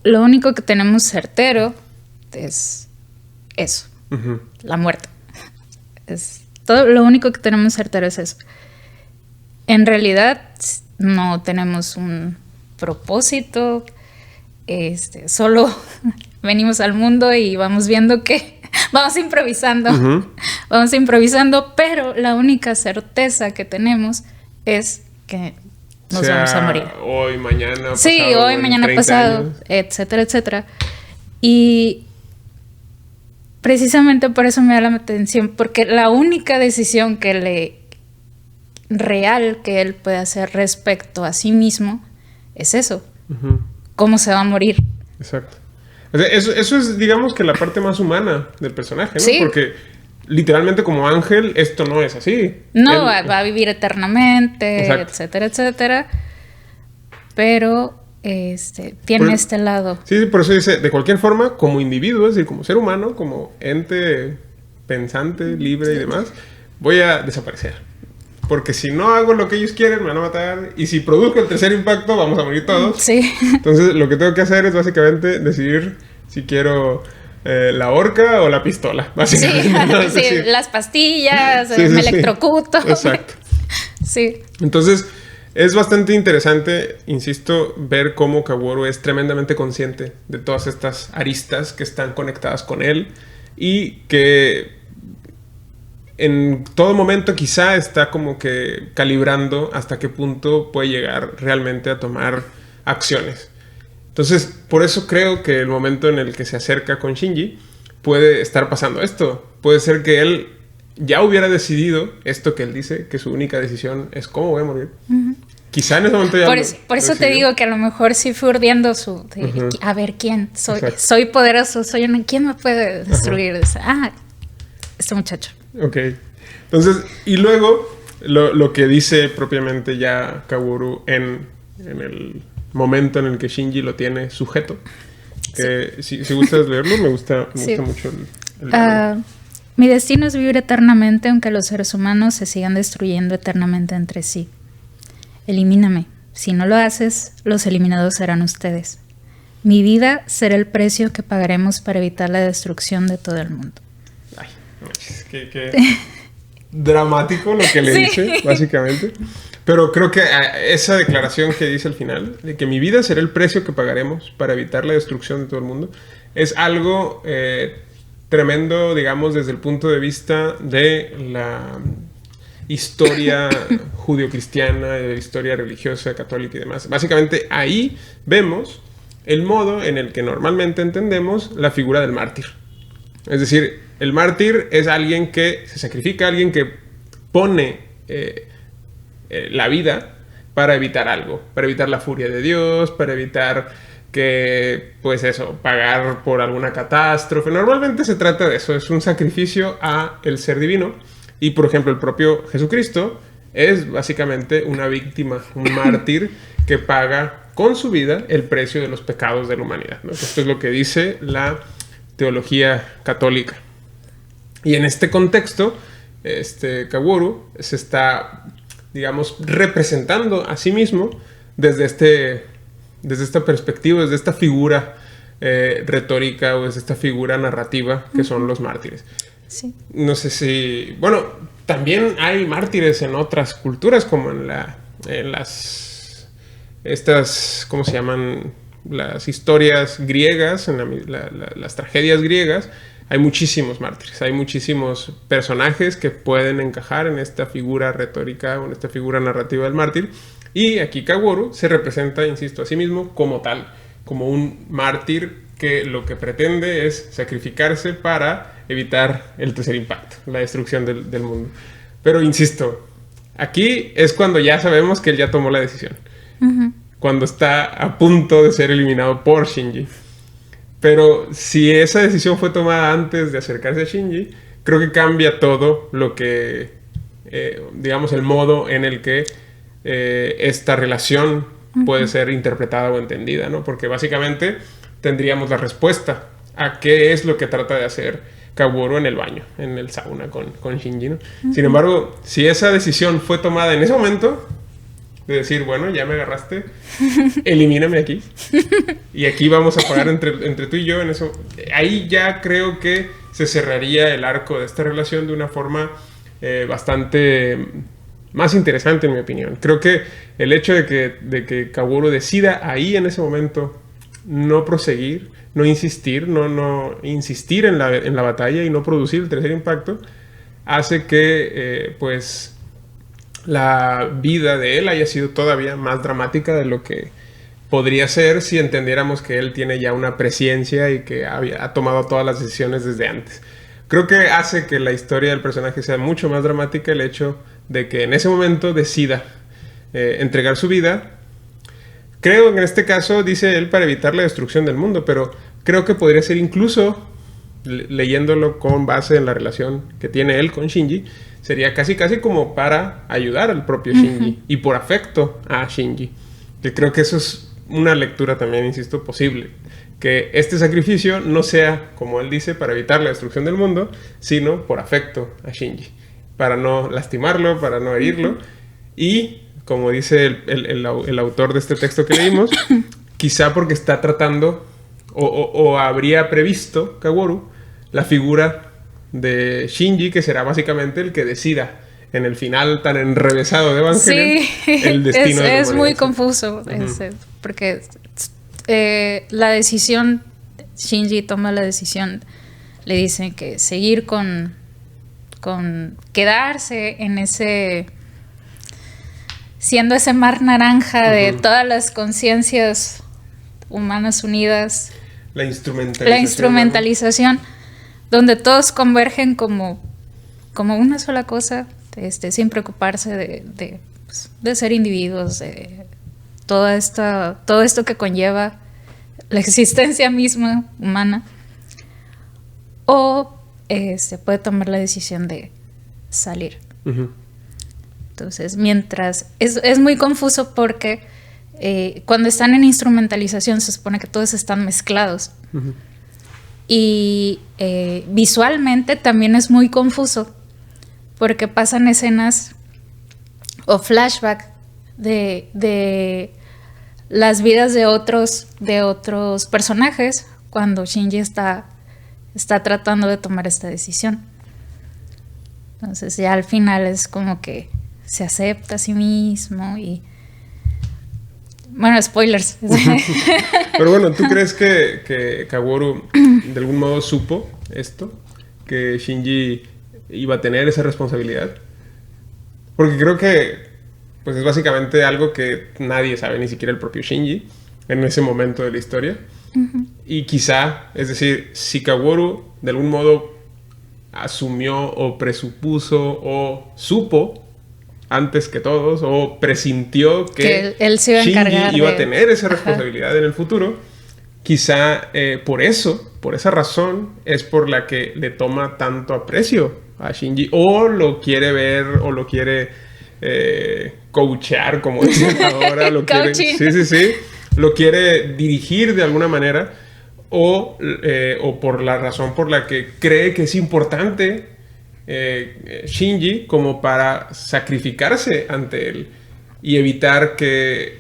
lo único que tenemos certero es eso, la muerte. Lo único que tenemos certero es eso. En realidad no tenemos un propósito, solo venimos al mundo y vamos viendo que vamos improvisando, pero la única certeza que tenemos es que nos vamos a morir. Hoy, mañana, pasado, etcétera, etcétera. Y precisamente por eso me da la atención, porque la única decisión real que él puede hacer respecto a sí mismo es eso. ¿Cómo se va a morir? Exacto. O sea, eso es, digamos, que la parte más humana del personaje, ¿no? Sí. Porque literalmente como ángel esto no es así. No, va a vivir eternamente, etcétera, etcétera. Pero tiene este lado. Sí, por eso dice, de cualquier forma, como individuo, es decir, como ser humano, como ente pensante, libre y demás, voy a desaparecer. Porque si no hago lo que ellos quieren, me van a matar. Y si produzco el tercer impacto, vamos a morir todos. Sí. Entonces, lo que tengo que hacer es básicamente decidir si quiero la horca o la pistola. Básicamente. Sí, las pastillas, me electrocuto. Exacto. Sí. Entonces, es bastante interesante, insisto, ver cómo Kaworu es tremendamente consciente de todas estas aristas que están conectadas con él y que en todo momento quizá está como que calibrando hasta qué punto puede llegar realmente a tomar acciones. Entonces, por eso creo que el momento en el que se acerca con Shinji puede estar pasando esto. Puede ser que él ya hubiera decidido esto que él dice, que su única decisión es cómo voy a morir. Quizá en ese momento ya por eso te digo que a lo mejor sí fue urdiendo a ver, ¿quién? Soy poderoso, ¿quién me puede destruir? Este muchacho. Ok. Entonces, y luego, lo que dice propiamente ya Kaworu en el momento en el que Shinji lo tiene sujeto. Que si gustas leerlo, me gusta mucho el mi destino es vivir eternamente aunque los seres humanos se sigan destruyendo eternamente entre sí. Elimíname. Si no lo haces, los eliminados serán ustedes. Mi vida será el precio que pagaremos para evitar la destrucción de todo el mundo. Ay, qué dramático lo que le dice, básicamente. Pero creo que esa declaración que dice al final, de que mi vida será el precio que pagaremos para evitar la destrucción de todo el mundo, es algo tremendo, digamos, desde el punto de vista de la historia judio-cristiana, de la historia religiosa, católica y demás. Básicamente ahí vemos el modo en el que normalmente entendemos la figura del mártir. Es decir, el mártir es alguien que se sacrifica, alguien que pone la vida para evitar algo, para evitar la furia de Dios, para evitar que, pues eso, pagar por alguna catástrofe. Normalmente se trata de eso, es un sacrificio a el ser divino. Y, por ejemplo, el propio Jesucristo es básicamente una víctima, un mártir que paga con su vida el precio de los pecados de la humanidad, ¿no? Esto es lo que dice la teología católica. Y en este contexto, Kaworu se está, digamos, representando a sí mismo desde esta perspectiva, desde esta figura retórica o desde esta figura narrativa que son los mártires. Sí. No sé si... Bueno, también hay mártires en otras culturas, como en las... ¿cómo se llaman? Las historias griegas, las tragedias griegas. Hay muchísimos mártires, hay muchísimos personajes que pueden encajar en esta figura retórica o en esta figura narrativa del mártir. Y aquí Kaworu se representa, insisto, a sí mismo como tal, como un mártir que lo que pretende es sacrificarse para evitar el tercer impacto, la destrucción del mundo. Pero insisto, aquí es cuando ya sabemos que él ya tomó la decisión. Uh-huh. Cuando está a punto de ser eliminado por Shinji. Pero si esa decisión fue tomada antes de acercarse a Shinji, creo que cambia todo lo que, digamos, el modo en el que esta relación puede ser interpretada o entendida, ¿no? Porque básicamente tendríamos la respuesta a qué es lo que trata de hacer Kaworu en el baño, en el sauna con Shinji, ¿no? Uh-huh. Sin embargo, si esa decisión fue tomada en ese momento, de decir, bueno, ya me agarraste, elimíname aquí. Y aquí vamos a pagar entre tú y yo en eso. Ahí ya creo que se cerraría el arco de esta relación de una forma bastante más interesante, en mi opinión. Creo que el hecho de que Kaworu decida ahí en ese momento no proseguir, no insistir, no insistir en la batalla y no producir el tercer impacto, hace que, pues, la vida de él haya sido todavía más dramática de lo que podría ser si entendiéramos que él tiene ya una presciencia y que ha tomado todas las decisiones desde antes. Creo que hace que la historia del personaje sea mucho más dramática el hecho de que en ese momento decida entregar su vida. Creo que en este caso, dice él, para evitar la destrucción del mundo, pero creo que podría ser incluso, leyéndolo con base en la relación que tiene él con Shinji, sería casi como para ayudar al propio Shinji, uh-huh, y por afecto a Shinji. Que creo que eso es una lectura también, insisto, posible. Que este sacrificio no sea, como él dice, para evitar la destrucción del mundo, sino por afecto a Shinji. Para no lastimarlo, para no herirlo. Uh-huh. Y, como dice el autor de este texto que leímos, quizá porque está tratando, o habría previsto, Kaworu, la figura de Shinji, que será básicamente el que decida en el final tan enrevesado de Evangelion, sí, el destino de la humanidad. Es muy confuso, uh-huh, porque la decisión, Shinji toma la decisión, le dicen que seguir con quedarse en ese, siendo ese mar naranja, uh-huh, de todas las conciencias humanas unidas, la instrumentalización, donde todos convergen como una sola cosa, sin preocuparse pues, de ser individuos, de todo esto que conlleva la existencia misma humana, o se puede tomar la decisión de salir. Uh-huh. Entonces, mientras... Es muy confuso porque cuando están en instrumentalización se supone que todos están mezclados. Uh-huh. Y visualmente también es muy confuso porque pasan escenas o flashback de las vidas de otros personajes cuando Shinji está tratando de tomar esta decisión. Entonces ya al final es como que se acepta a sí mismo y... Bueno, spoilers. Pero bueno, ¿tú crees que Kaworu de algún modo supo esto? ¿Que Shinji iba a tener esa responsabilidad? Porque creo que pues es básicamente algo que nadie sabe, ni siquiera el propio Shinji, en ese momento de la historia. Uh-huh. Y quizá, es decir, si Kaworu de algún modo asumió o presupuso o supo antes que todos o presintió que él se iba a Shinji iba a tener esa responsabilidad en el futuro, quizá por esa razón es por la que le toma tanto aprecio a Shinji, o lo quiere ver o lo quiere coachear, como dicen ahora, lo quiere, sí, lo quiere dirigir de alguna manera, o por la razón por la que cree que es importante Shinji como para sacrificarse ante él y evitar que,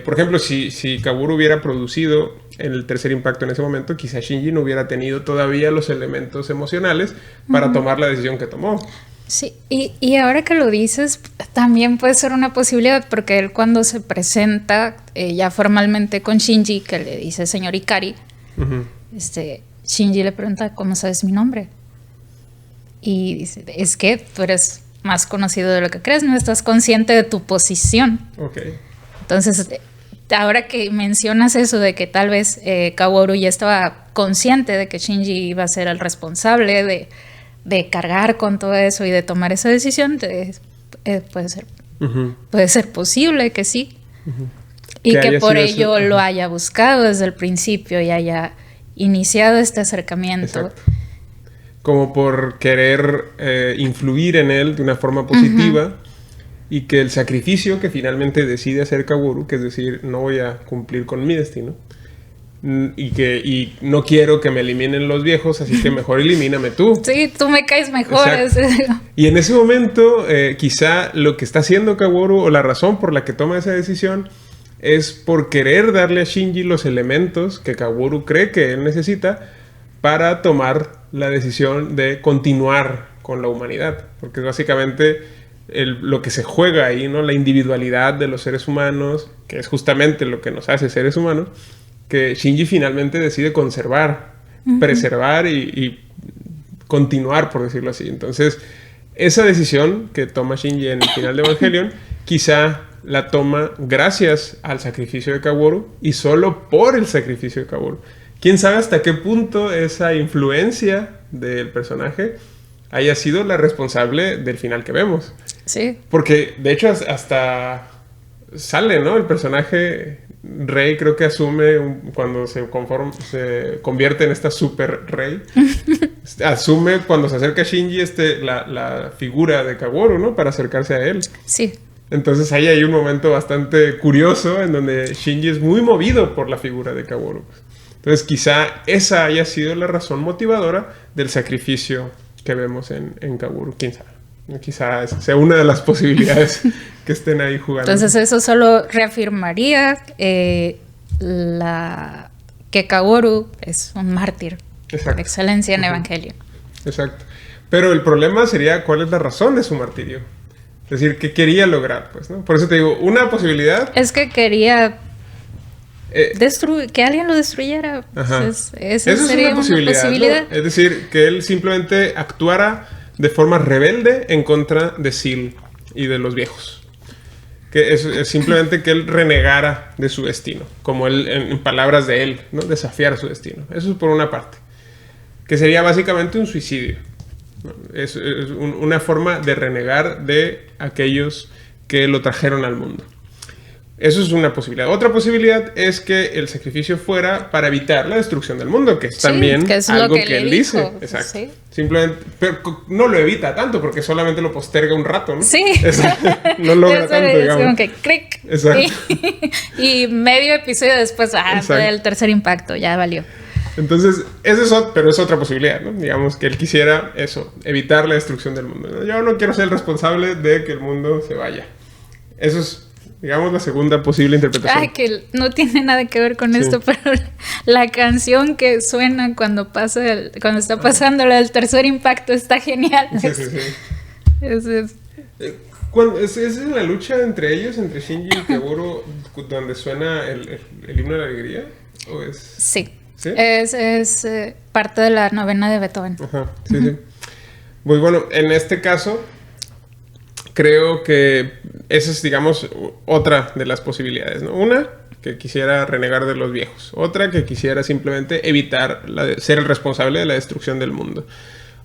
por ejemplo, si Kaworu hubiera producido el tercer impacto en ese momento, quizá Shinji no hubiera tenido todavía los elementos emocionales para tomar la decisión que tomó. Sí, y ahora que lo dices, también puede ser una posibilidad, porque él cuando se presenta ya formalmente con Shinji, que le dice señor Ikari, uh-huh. Shinji le pregunta, ¿cómo sabes mi nombre? Y dice, es que tú eres más conocido de lo que crees, no estás consciente de tu posición. Okay. Entonces, ahora que mencionas eso de que tal vez Kaworu ya estaba consciente de que Shinji iba a ser el responsable de cargar con todo eso y de tomar esa decisión, puede ser, uh-huh. puede ser posible que sí. Uh-huh. Y que por ello uh-huh. lo haya buscado desde el principio y haya iniciado este acercamiento. Exacto. Como por querer influir en él de una forma positiva, uh-huh. y que el sacrificio que finalmente decide hacer Kaworu, que es decir, no voy a cumplir con mi destino, y no quiero que me eliminen los viejos, así que mejor elimíname tú. Sí, tú me caes mejor. Y en ese momento, quizá lo que está haciendo Kaworu, o la razón por la que toma esa decisión, es por querer darle a Shinji los elementos que Kaworu cree que él necesita para tomar la decisión de continuar con la humanidad, porque es básicamente lo que se juega ahí, ¿no? La individualidad de los seres humanos, que es justamente lo que nos hace seres humanos, que Shinji finalmente decide conservar, uh-huh. preservar y continuar, por decirlo así. Entonces, esa decisión que toma Shinji en el final de Evangelion, quizá la toma gracias al sacrificio de Kaworu y solo por el sacrificio de Kaworu. ¿Quién sabe hasta qué punto esa influencia del personaje haya sido la responsable del final que vemos? Sí. Porque, de hecho, hasta sale, ¿no? El personaje Rey creo que asume, cuando se convierte en esta super Rey, asume cuando se acerca a Shinji la figura de Kaworu, ¿no? Para acercarse a él. Sí. Entonces ahí hay un momento bastante curioso en donde Shinji es muy movido por la figura de Kaworu. Entonces quizá esa haya sido la razón motivadora del sacrificio que vemos en Kaworu. ¿Quién sabe? Quizá sea una de las posibilidades que estén ahí jugando. Entonces eso solo reafirmaría que Kaworu es un mártir. Exacto. Por excelencia en uh-huh. Evangelion. Exacto. Pero el problema sería cuál es la razón de su martirio. Es decir, ¿qué quería lograr? Pues, ¿no? Por eso te digo, una posibilidad... Es que quería... que alguien lo destruyera. Pues, esa sería una posibilidad. ¿No? Es decir, que él simplemente actuara de forma rebelde en contra de Seal y de los viejos. Que es simplemente que él renegara de su destino. Como él, en palabras de él, ¿no? Desafiar su destino. Eso es por una parte. Que sería básicamente un suicidio. Es una forma de renegar de aquellos que lo trajeron al mundo. Eso es una posibilidad. Otra posibilidad es que el sacrificio fuera para evitar la destrucción del mundo, que es también que es algo lo que él dijo. dice. Exacto. Sí. Simplemente, pero no lo evita tanto porque solamente lo posterga un rato, ¿no? Sí. No logra tanto, es digamos. como que clic. Exacto. Y medio episodio después, el tercer impacto, ya valió. Entonces, pero es otra posibilidad, ¿no? Digamos que él quisiera eso, evitar la destrucción del mundo, ¿no? Yo no quiero ser el responsable de que el mundo se vaya. Eso es, digamos, la segunda posible interpretación. Ay, que no tiene nada que ver con esto, pero la canción que suena cuando está pasando el tercer impacto está genial. Sí. Es ¿Es la lucha entre ellos, entre Shinji y Kaworu, donde suena el himno de la alegría? ¿O es...? Sí. ¿Sí? Es parte de la novena de Beethoven. Ajá, sí. Muy bueno, en este caso, creo que esa es, digamos, otra de las posibilidades, ¿no? Una, que quisiera renegar de los viejos. Otra, que quisiera simplemente evitar ser el responsable de la destrucción del mundo.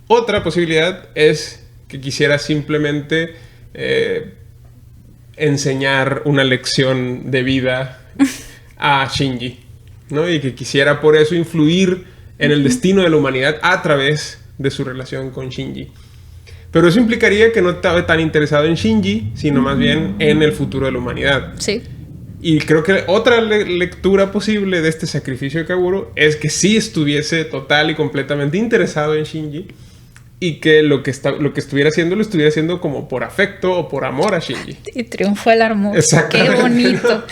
Otra posibilidad es que quisiera simplemente enseñar una lección de vida a Shinji, ¿no? Y que quisiera por eso influir en el destino de la humanidad a través de su relación con Shinji. Pero eso implicaría que no estaba tan interesado en Shinji, sino más bien en el futuro de la humanidad. Sí. Y creo que otra lectura posible de este sacrificio de Kaworu es que sí estuviese total y completamente interesado en Shinji y que lo que estuviera haciendo lo estuviera haciendo como por afecto o por amor a Shinji. Y triunfó el amor. Exactamente. Qué bonito.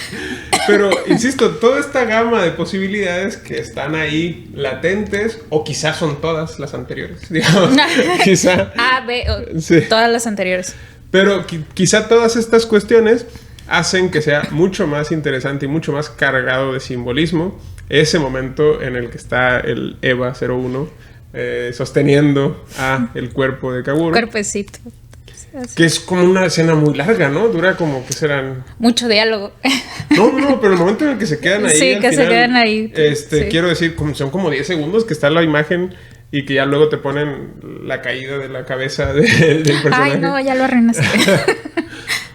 Pero, insisto, toda esta gama de posibilidades que están ahí latentes, o quizás son todas las anteriores, digamos. Quizá. A, B, o Sí. todas las anteriores. Pero quizá todas estas cuestiones hacen que sea mucho más interesante y mucho más cargado de simbolismo ese momento en el que está el EVA 01 sosteniendo a el cuerpo de Kaworu. Cuerpecito. Así. Que es como una escena muy larga, ¿no? Dura como que serán... Mucho diálogo. No, pero el momento en el que se quedan ahí... Sí, que final, se quedan ahí. Sí. Quiero decir, son como 10 segundos que está la imagen y que ya luego te ponen la caída de la cabeza del personaje. Ay, no, ya lo arruinaste.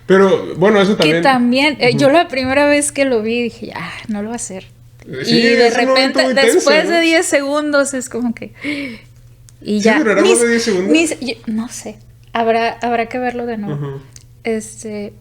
Pero, bueno, eso también... Que también, yo la primera vez que lo vi dije, no lo va a hacer. Sí, y de es un momento repente, muy después tenso, ¿no? de 10 segundos, es como que... Y ¿Sí ya. durará más de 10 segundos? No sé. Habrá que verlo de nuevo. Uh-huh.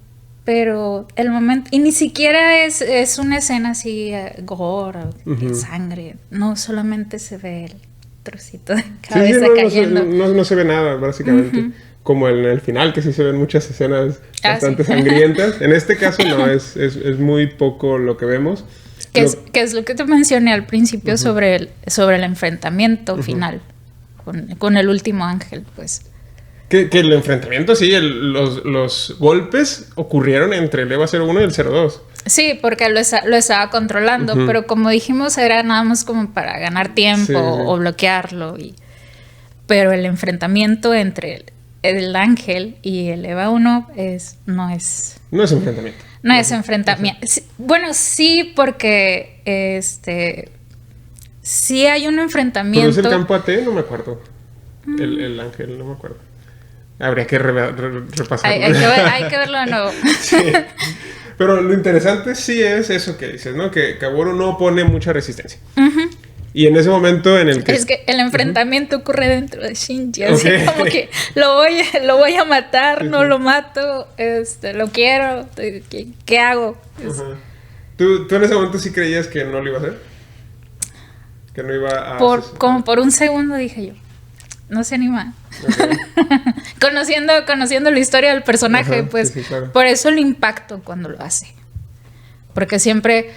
Pero el momento... Y ni siquiera es una escena así, gore, Uh-huh. sangre. No, solamente se ve el trocito de cabeza cayendo. No se ve nada, básicamente. Uh-huh. Como en el final, que sí se ven muchas escenas bastante sí. sangrientas. En este caso no, es muy poco lo que vemos. Que es lo que te mencioné al principio uh-huh. sobre el enfrentamiento uh-huh. final con el último ángel, pues. Que el enfrentamiento, sí, los golpes ocurrieron entre el EVA 01 y el 02. Sí, porque lo estaba controlando, uh-huh. pero como dijimos, era nada más como para ganar tiempo sí. o bloquearlo. Pero el enfrentamiento entre el ángel y el EVA 1 no es enfrentamiento. No es enfrentamiento. Sí, bueno, sí, porque sí hay un enfrentamiento. ¿Pero es el campo AT? No me acuerdo. El ángel, no me acuerdo. Habría que repasarlo. Hay que verlo de nuevo. Sí. Pero lo interesante sí es eso que dices, ¿no? Que Kaworu no pone mucha resistencia. Uh-huh. Y en ese momento en el que... Es que el enfrentamiento uh-huh. ocurre dentro de Shinji. Así como que lo voy a matar, uh-huh. no lo mato, lo quiero, ¿qué hago? Uh-huh. ¿Tú en ese momento sí creías que no lo iba a hacer? Que no iba a... Como por un segundo dije yo, no se anima. Okay. conociendo la historia del personaje, uh-huh. pues sí, claro. Por eso el impacto cuando lo hace. Porque siempre...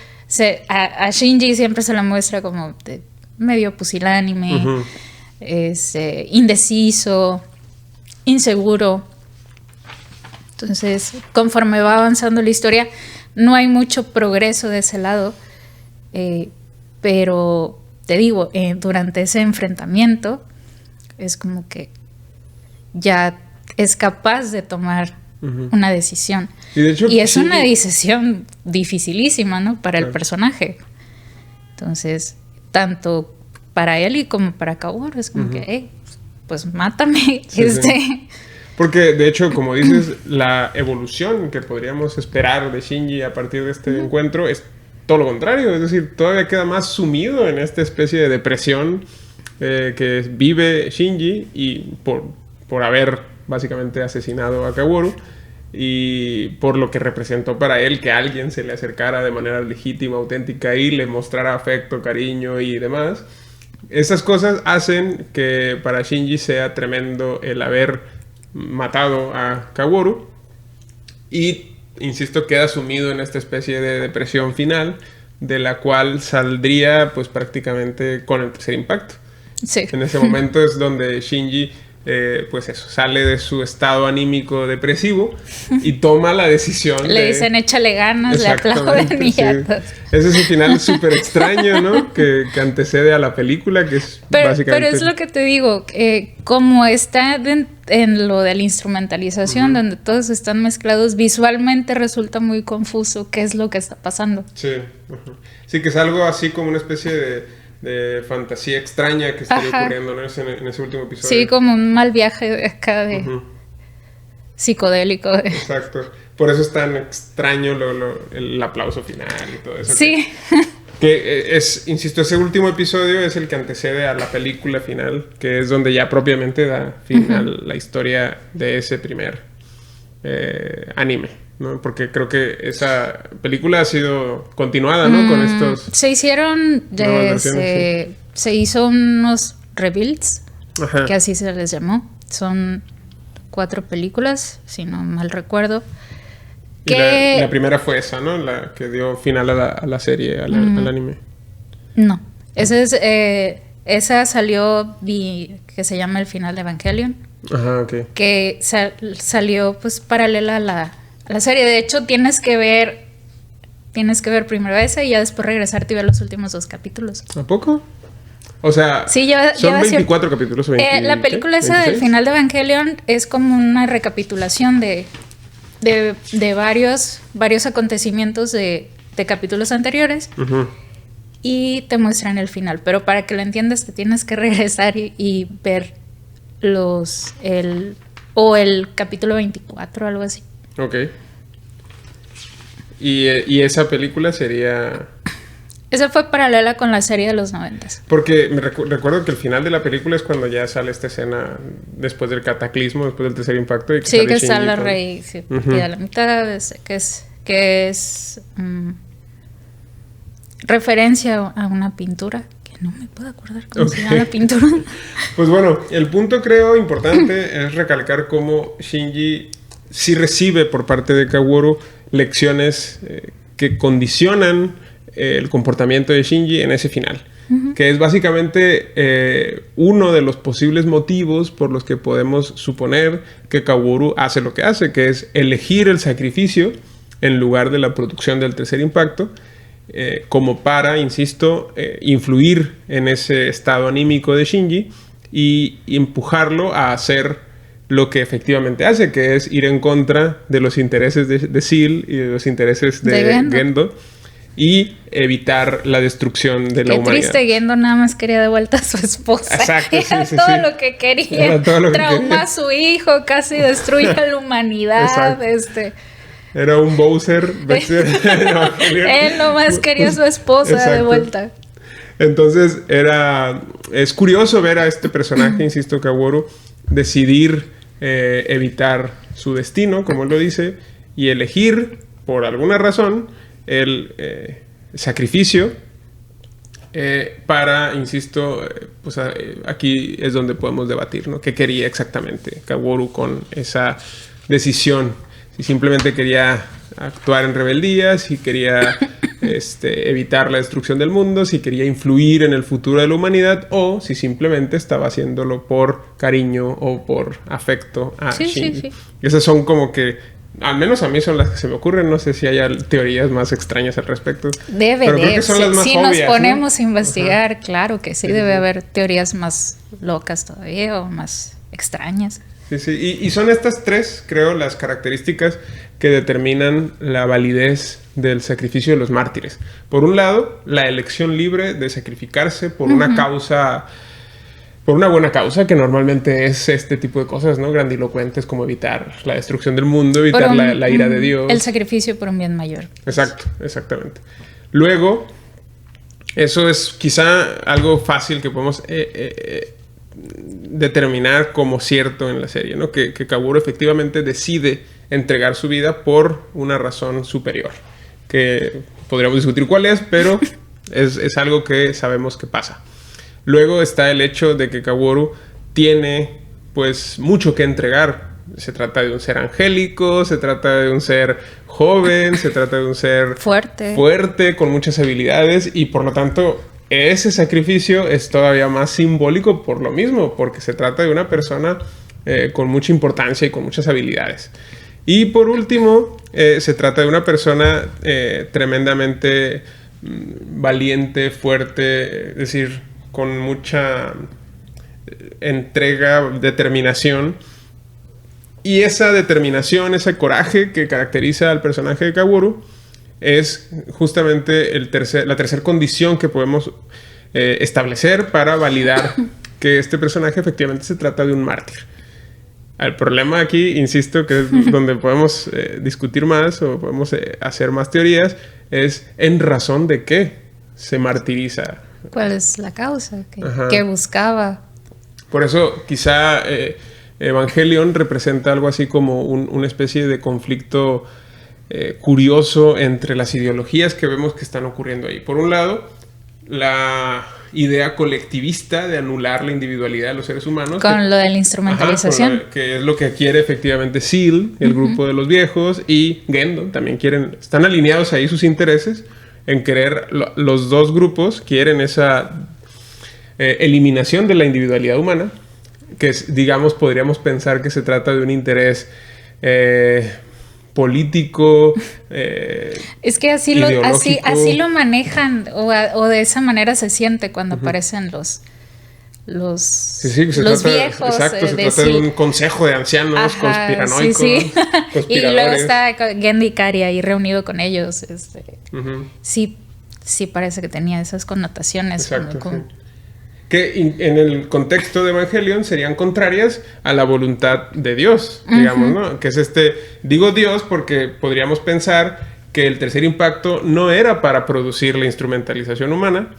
a Shinji siempre se la muestra como medio pusilánime, uh-huh. Indeciso, inseguro. Entonces, conforme va avanzando la historia, no hay mucho progreso de ese lado. Pero, te digo, durante ese enfrentamiento, es como que ya es capaz de tomar uh-huh. una decisión. Y, de hecho, es una decisión dificilísima, ¿no? Para el personaje. Entonces, tanto para él y como para Kaworu, es como uh-huh. que, pues mátame. Sí. Porque, de hecho, como dices, la evolución que podríamos esperar de Shinji a partir de este encuentro es todo lo contrario. Es decir, todavía queda más sumido en esta especie de depresión que vive Shinji y por haber básicamente asesinado a Kaworu y por lo que representó para él que alguien se le acercara de manera legítima, auténtica y le mostrara afecto, cariño y demás. Esas cosas hacen que para Shinji sea tremendo el haber matado a Kaworu y, insisto, queda sumido en esta especie de depresión final de la cual saldría pues prácticamente con el tercer impacto. Sí. En ese momento es donde Shinji pues eso, sale de su estado anímico depresivo y toma la decisión le dicen échale ganas, le aplauden y ya. Sí. Ese es un final súper extraño, ¿no? Que antecede a la película, que es básicamente... Pero es lo que te digo, como está en lo de la instrumentalización, donde todos están mezclados, visualmente resulta muy confuso qué es lo que está pasando. Sí, sí, que es algo así como una especie de fantasía extraña que estaría ocurriendo, ¿no? en ese último episodio. Sí, como un mal viaje acá de psicodélico. Exacto. Por eso es tan extraño el aplauso final y todo eso. Sí. Que es, insisto, ese último episodio es el que antecede a la película final, que es donde ya propiamente da final la historia de ese primer anime, ¿no? Porque creo que esa película ha sido continuada, ¿no? Con estos... Se hicieron... se hizo unos rebuilds, que así se les llamó. Son 4 películas, si no mal recuerdo. Que... La primera fue esa, ¿no? La que dio final a la serie, al anime. No. Esa salió que se llama El final de Evangelion. Ajá, ok. Que salió pues paralela a la serie. De hecho, tienes que ver primero esa y ya después regresarte y ver los últimos 2 capítulos. ¿A poco? O sea, sí, son 24 capítulos o 20, la película esa 26? Del final de Evangelion es como una recapitulación de varios acontecimientos de capítulos anteriores. Y te muestran el final. Pero para que lo entiendas te tienes que regresar y ver el capítulo 24 o algo así. Ok. ¿Y esa película sería...? Esa fue paralela con la serie de los 90s. Porque me recuerdo que el final de la película es cuando ya sale esta escena después del cataclismo, después del tercer impacto. Y sí, que sale Rey partida a la mitad, que es referencia a una pintura. No me puedo acordar cómo se llama la pintura. Pues bueno, el punto creo importante es recalcar cómo Shinji sí recibe por parte de Kaworu lecciones que condicionan el comportamiento de Shinji en ese final. Que es básicamente uno de los posibles motivos por los que podemos suponer que Kaworu hace lo que hace, que es elegir el sacrificio en lugar de la producción del tercer impacto. Como para, insisto, influir en ese estado anímico de Shinji y empujarlo a hacer lo que efectivamente hace, que es ir en contra de los intereses de Seal y de los intereses de Gendo y evitar la destrucción de la humanidad. Qué triste, Gendo nada más quería de vuelta a su esposa. Exacto, Era todo lo que quería. Trauma a su hijo, casi destruye a la humanidad. Era un Bowser. Él nomás quería a su esposa de vuelta. Entonces es curioso ver a este personaje, insisto, Kaworu, decidir evitar su destino, como él lo dice, y elegir, por alguna razón, el sacrificio para, insisto, pues aquí es donde podemos debatir, ¿no? ¿Qué quería exactamente Kaworu con esa decisión? Si simplemente quería actuar en rebeldía, si quería evitar la destrucción del mundo, si quería influir en el futuro de la humanidad, o si simplemente estaba haciéndolo por cariño o por afecto a Shinji. Sí. Esas son como que, al menos a mí son las que se me ocurren. No sé si haya teorías más extrañas al respecto. Pero creo que son las más obvias, nos ponemos, ¿no? A investigar, claro que sí, debe haber teorías más locas todavía o más extrañas. Sí. Y son estas 3, creo, las características que determinan la validez del sacrificio de los mártires. Por un lado, la elección libre de sacrificarse por una causa por una buena causa, que normalmente es este tipo de cosas, ¿no? Grandilocuentes, como evitar la destrucción del mundo, evitar la ira de Dios. El sacrificio por un bien mayor. Exacto, exactamente. Luego, eso es quizá algo fácil que podemos determinar como cierto en la serie, ¿no? Que Kaworu efectivamente decide entregar su vida por una razón superior. Que podríamos discutir cuál es, pero es algo que sabemos que pasa. Luego está el hecho de que Kaworu tiene, pues, mucho que entregar. Se trata de un ser angélico, se trata de un ser joven, se trata de un ser fuerte, con muchas habilidades, y por lo tanto ese sacrificio es todavía más simbólico por lo mismo, porque se trata de una persona con mucha importancia y con muchas habilidades. Y por último, se trata de una persona tremendamente valiente, fuerte, es decir, con mucha entrega, determinación. Y esa determinación, ese coraje que caracteriza al personaje de Kaworu es justamente la tercera condición que podemos establecer para validar que este personaje efectivamente se trata de un mártir. El problema aquí, insisto, que es donde podemos discutir más o podemos hacer más teorías, es en razón de qué se martiriza. ¿Cuál es la causa? ¿Qué buscaba? Por eso quizá Evangelion representa algo así como una especie de conflicto curioso entre las ideologías que vemos que están ocurriendo ahí. Por un lado, la idea colectivista de anular la individualidad de los seres humanos. Con lo de la instrumentalización. Que es lo que quiere efectivamente Seal, el grupo de los viejos, y Gendo también están alineados ahí sus intereses en querer, los dos grupos quieren esa eliminación de la individualidad humana, que digamos podríamos pensar que se trata de un interés político, es que así lo manejan, o de esa manera se siente cuando aparecen los viejos. Exacto, se trata de un consejo de ancianos conspiranoicos. Sí. Y luego está Gendo Ikari ahí reunido con ellos. Sí parece que tenía esas connotaciones. Exacto, que en el contexto de Evangelion serían contrarias a la voluntad de Dios, digamos, ¿no? Que es digo Dios porque podríamos pensar que el tercer impacto no era para producir la instrumentalización humana,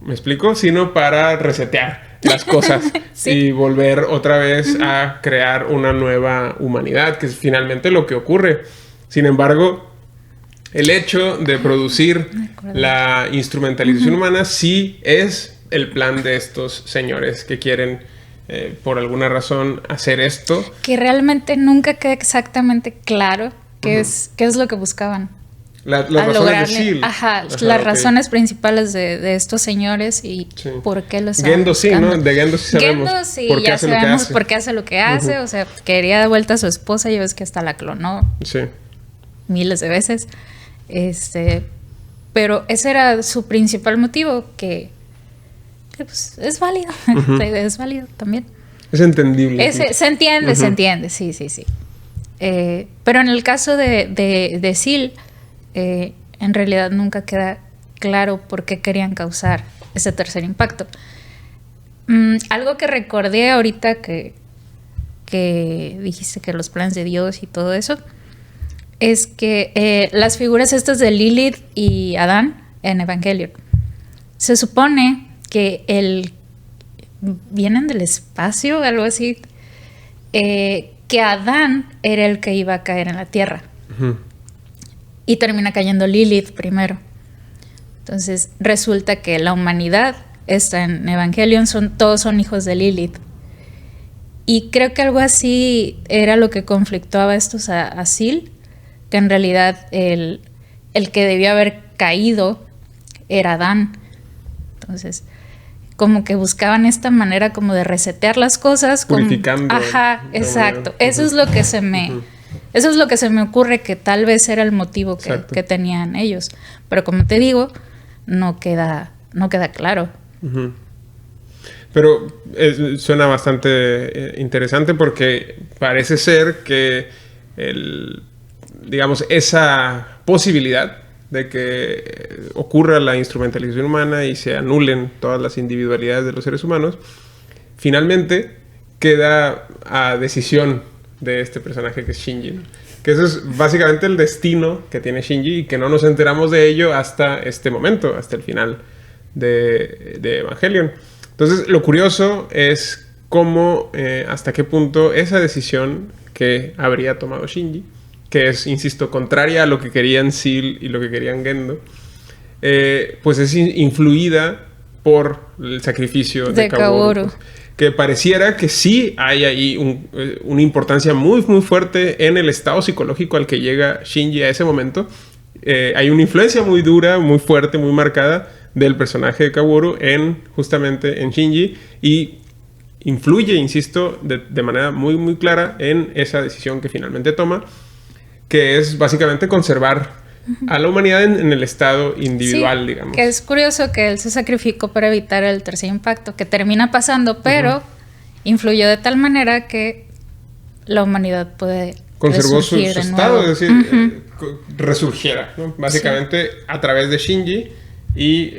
¿me explico? Sino para resetear las cosas y volver otra vez a crear una nueva humanidad, que es finalmente lo que ocurre. Sin embargo, el hecho de producir la instrumentalización humana sí es el plan de estos señores que quieren, por alguna razón, hacer esto. Que realmente nunca queda exactamente claro qué es lo que buscaban. Las razones de Seal. Las razones principales de estos señores y por qué los Gendo buscando. Sí, ¿no? De Gendo sí sabemos. Gendo sí, ya sabemos por qué hace lo que hace. O sea, quería de vuelta a su esposa. Ya ves que hasta la clonó miles de veces. Pero ese era su principal motivo, que pues, es válido. Es válido también. Es entendible. Se entiende, sí. Pero en el caso de Seal, en realidad nunca queda claro por qué querían causar ese tercer impacto. Algo que recordé ahorita que dijiste que los planes de Dios y todo eso, es que las figuras estas de Lilith y Adán en Evangelion, se supone que vienen del espacio, algo así, que Adán era el que iba a caer en la tierra. Y termina cayendo Lilith primero. Entonces resulta que la humanidad está en Evangelion, todos son hijos de Lilith. Y creo que algo así era lo que conflictuaba estos a Seal, que en realidad el que debió haber caído era Adán. Entonces, como que buscaban esta manera como de resetear las cosas. Purificando. Exacto. Eso es lo que se me ocurre, que tal vez era el motivo que tenían ellos. Pero como te digo, no queda claro. Pero suena bastante interesante, porque parece ser que digamos, esa posibilidad de que ocurra la instrumentalización humana y se anulen todas las individualidades de los seres humanos, finalmente queda a decisión de este personaje que es Shinji, ¿no? Que eso es básicamente el destino que tiene Shinji y que no nos enteramos de ello hasta este momento, hasta el final de Evangelion. Entonces, lo curioso es cómo, hasta qué punto esa decisión que habría tomado Shinji, que es, insisto, contraria a lo que querían Seal y lo que querían Gendo, pues es influida por el sacrificio de Kaworu. Pues, que pareciera que sí hay ahí una importancia muy, muy fuerte en el estado psicológico al que llega Shinji a ese momento. Hay una influencia muy dura, muy fuerte, muy marcada del personaje de Kaworu justamente en Shinji, y influye, insisto, de manera muy, muy clara en esa decisión que finalmente toma, que es básicamente conservar a la humanidad en el estado individual, sí, digamos. Que es curioso que él se sacrificó para evitar el tercer impacto, que termina pasando, pero influyó de tal manera que la humanidad puede conservó su estado, es decir, resurgiera, ¿no? Básicamente a través de Shinji y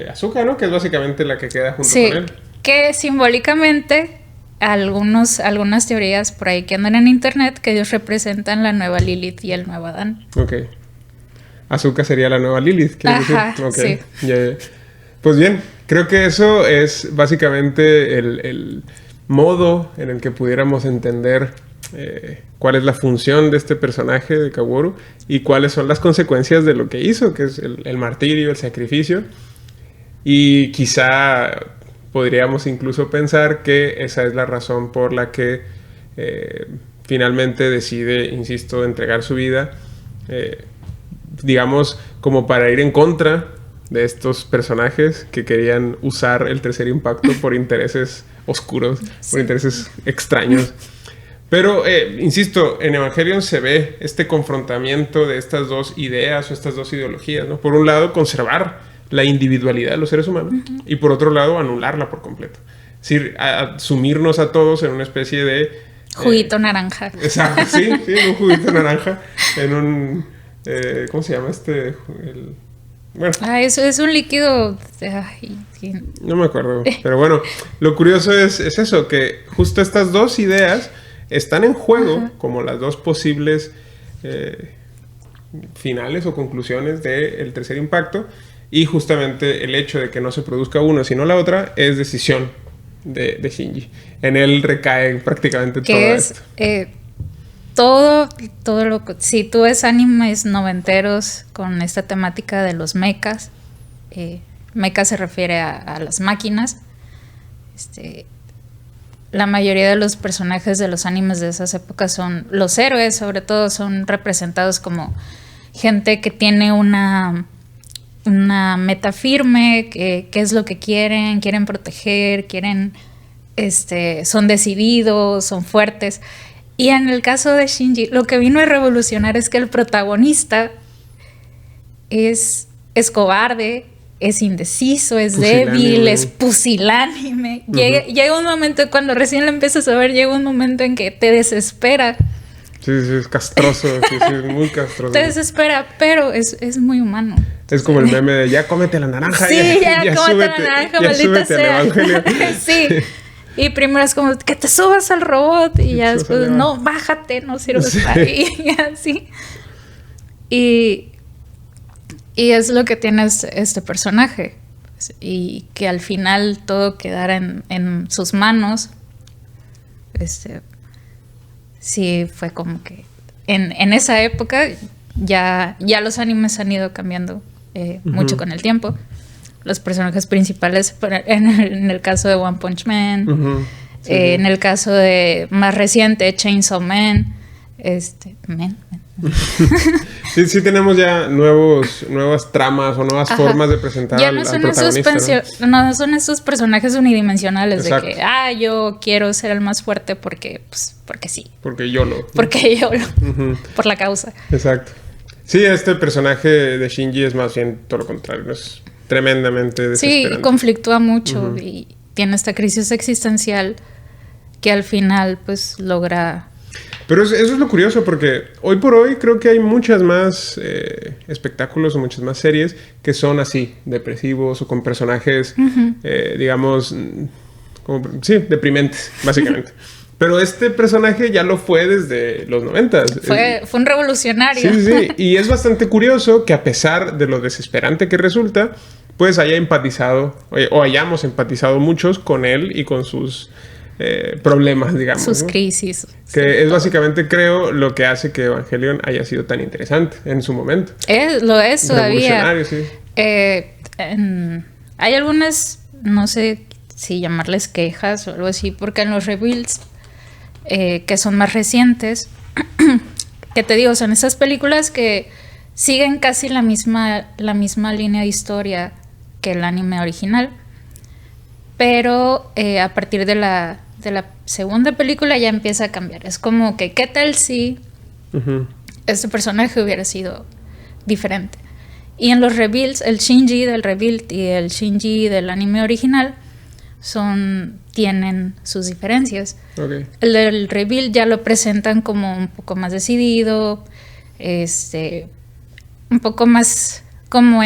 Asuka, ¿no? Que es básicamente la que queda junto con él. Que simbólicamente algunas teorías por ahí que andan en internet, que ellos representan la nueva Lilith y el nuevo Adán. Ok. Asuka sería la nueva Lilith, ¿quieres decir? Okay. Sí. Yeah. Pues bien, creo que eso es básicamente el modo en el que pudiéramos entender cuál es la función de este personaje de Kaworu y cuáles son las consecuencias de lo que hizo, que es el martirio, el sacrificio. Y quizá podríamos incluso pensar que esa es la razón por la que finalmente decide, insisto, entregar su vida, digamos, como para ir en contra de estos personajes que querían usar el tercer impacto por intereses oscuros, por intereses extraños. Pero, insisto, en Evangelion se ve este confrontamiento de estas dos ideas o estas dos ideologías, ¿no? Por un lado, conservar la individualidad de los seres humanos y por otro lado, anularla por completo. Es decir, sumirnos a todos en una especie de... juguito naranja. Exacto, sí, en un juguito naranja, en un... ¿cómo se llama bueno. Eso es un líquido... Ay, sí. No me acuerdo, pero bueno, lo curioso es eso, que justo estas dos ideas están en juego como las dos posibles finales o conclusiones del tercer impacto, y justamente el hecho de que no se produzca uno sino la otra es decisión de Shinji. En él recae prácticamente todo esto. Todo lo que... Si tú ves animes noventeros con esta temática de los mechas, mecha se refiere a las máquinas, la mayoría de los personajes de los animes de esas épocas son los héroes, sobre todo son representados como gente que tiene una meta firme, que es lo que quieren proteger, son decididos, son fuertes. Y en el caso de Shinji, lo que vino a revolucionar es que el protagonista es cobarde, es indeciso, es débil, es pusilánime. Llega un momento, cuando recién lo empiezas a ver, llega un momento en que te desespera. Sí, es castroso, sí, muy castroso. Te desespera, pero es muy humano. Es como el meme de ya cómete la naranja. Sí, ya cómete la naranja, maldita sea. Sí. Y primero es como que te subas al robot y ya después, no, bájate, no sirves para ahí, y así. Y es lo que tiene este personaje. Y que al final todo quedara en sus manos. Sí, fue como que en esa época ya los animes han ido cambiando mucho con el tiempo. Los personajes principales, en el caso de One Punch Man, en el caso de más reciente, Chainsaw Man, sí tenemos ya nuevas tramas o nuevas formas de presentar ya no son al protagonista, no son esos personajes unidimensionales. Exacto. De que yo quiero ser el más fuerte porque sí. Porque yo lo. Por la causa. Exacto. Sí, este personaje de Shinji es más bien todo lo contrario, es tremendamente desesperante. Sí, conflictúa mucho y tiene esta crisis existencial que al final pues logra... Pero eso es lo curioso, porque hoy por hoy creo que hay muchas más espectáculos o muchas más series que son así, depresivos o con personajes, digamos, sí, deprimentes, básicamente. Pero este personaje ya lo fue desde los 90s. Fue un revolucionario. Sí. Y es bastante curioso que a pesar de lo desesperante que resulta, pues haya empatizado, o hayamos empatizado muchos con él y con sus problemas, digamos. Sus ¿no? crisis. Que es básicamente, creo, lo que hace que Evangelion haya sido tan interesante en su momento. Lo es todavía. Revolucionario, sí. Hay algunas, no sé si llamarles quejas o algo así, porque en los rebuilds que son más recientes, que te digo, son esas películas que siguen casi la misma línea de historia que el anime original, pero a partir de la segunda película ya empieza a cambiar. Es como que, ¿qué tal si este personaje hubiera sido diferente? Y en los reveals, el Shinji del rebuild y el Shinji del anime original tienen sus diferencias. Okay. El del reveal ya lo presentan como un poco más decidido, un poco más como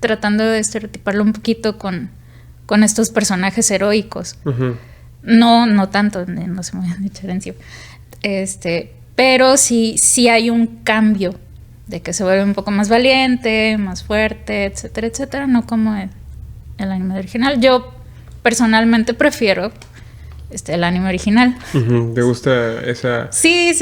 tratando de estereotiparlo un poquito con estos personajes heroicos. No tanto, no se me voy a echar encima. Pero sí hay un cambio de que se vuelve un poco más valiente, más fuerte, etcétera, etcétera, no como el anime original. Yo personalmente prefiero el anime original. ¿Te gusta esa...? Sí,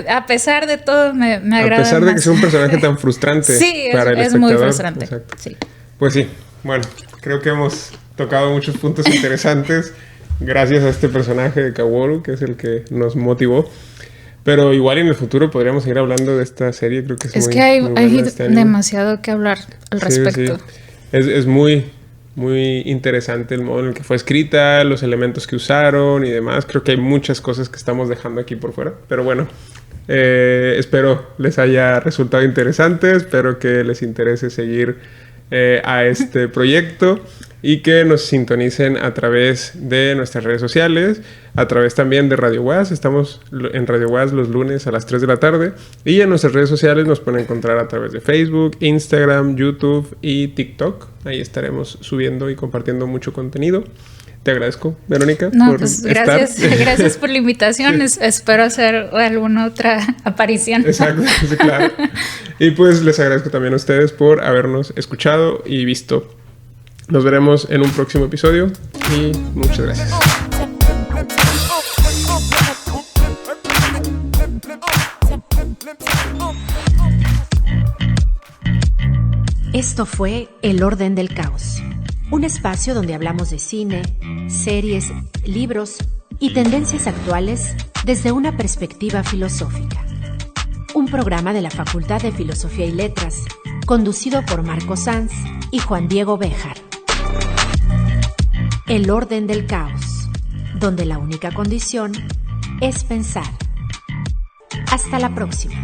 a pesar de todo me agrada. A pesar de más. que sea un personaje tan frustrante para el espectador. Es muy frustrante. Exacto. Sí. Pues sí, bueno, creo que hemos tocado muchos puntos interesantes gracias a este personaje de Kaworu, que es el que nos motivó. Pero igual en el futuro podríamos seguir hablando de esta serie. Creo que es muy, que hay este demasiado que hablar al respecto. Sí. Es muy interesante el modo en el que fue escrita, los elementos que usaron y demás. Creo que hay muchas cosas que estamos dejando aquí por fuera. Pero bueno, espero les haya resultado interesante. Espero que les interese seguir a este proyecto y que nos sintonicen a través de nuestras redes sociales, a través también de Radio UAS. Estamos en Radio UAS los lunes a las 3 de la tarde y en nuestras redes sociales nos pueden encontrar a través de Facebook, Instagram, YouTube y TikTok. Ahí estaremos subiendo y compartiendo mucho contenido. Te agradezco, Verónica, por gracias, estar. Gracias por la invitación. Sí. Espero hacer alguna otra aparición. Exacto, sí, claro. Y pues les agradezco también a ustedes por habernos escuchado y visto. Nos veremos en un próximo episodio y muchas gracias. Esto fue El Orden del Caos, un espacio donde hablamos de cine, series, libros y tendencias actuales desde una perspectiva filosófica. Un programa de la Facultad de Filosofía y Letras, conducido por Marco Sanz y Juan Diego Béjar. El Orden del Caos, donde la única condición es pensar. Hasta la próxima.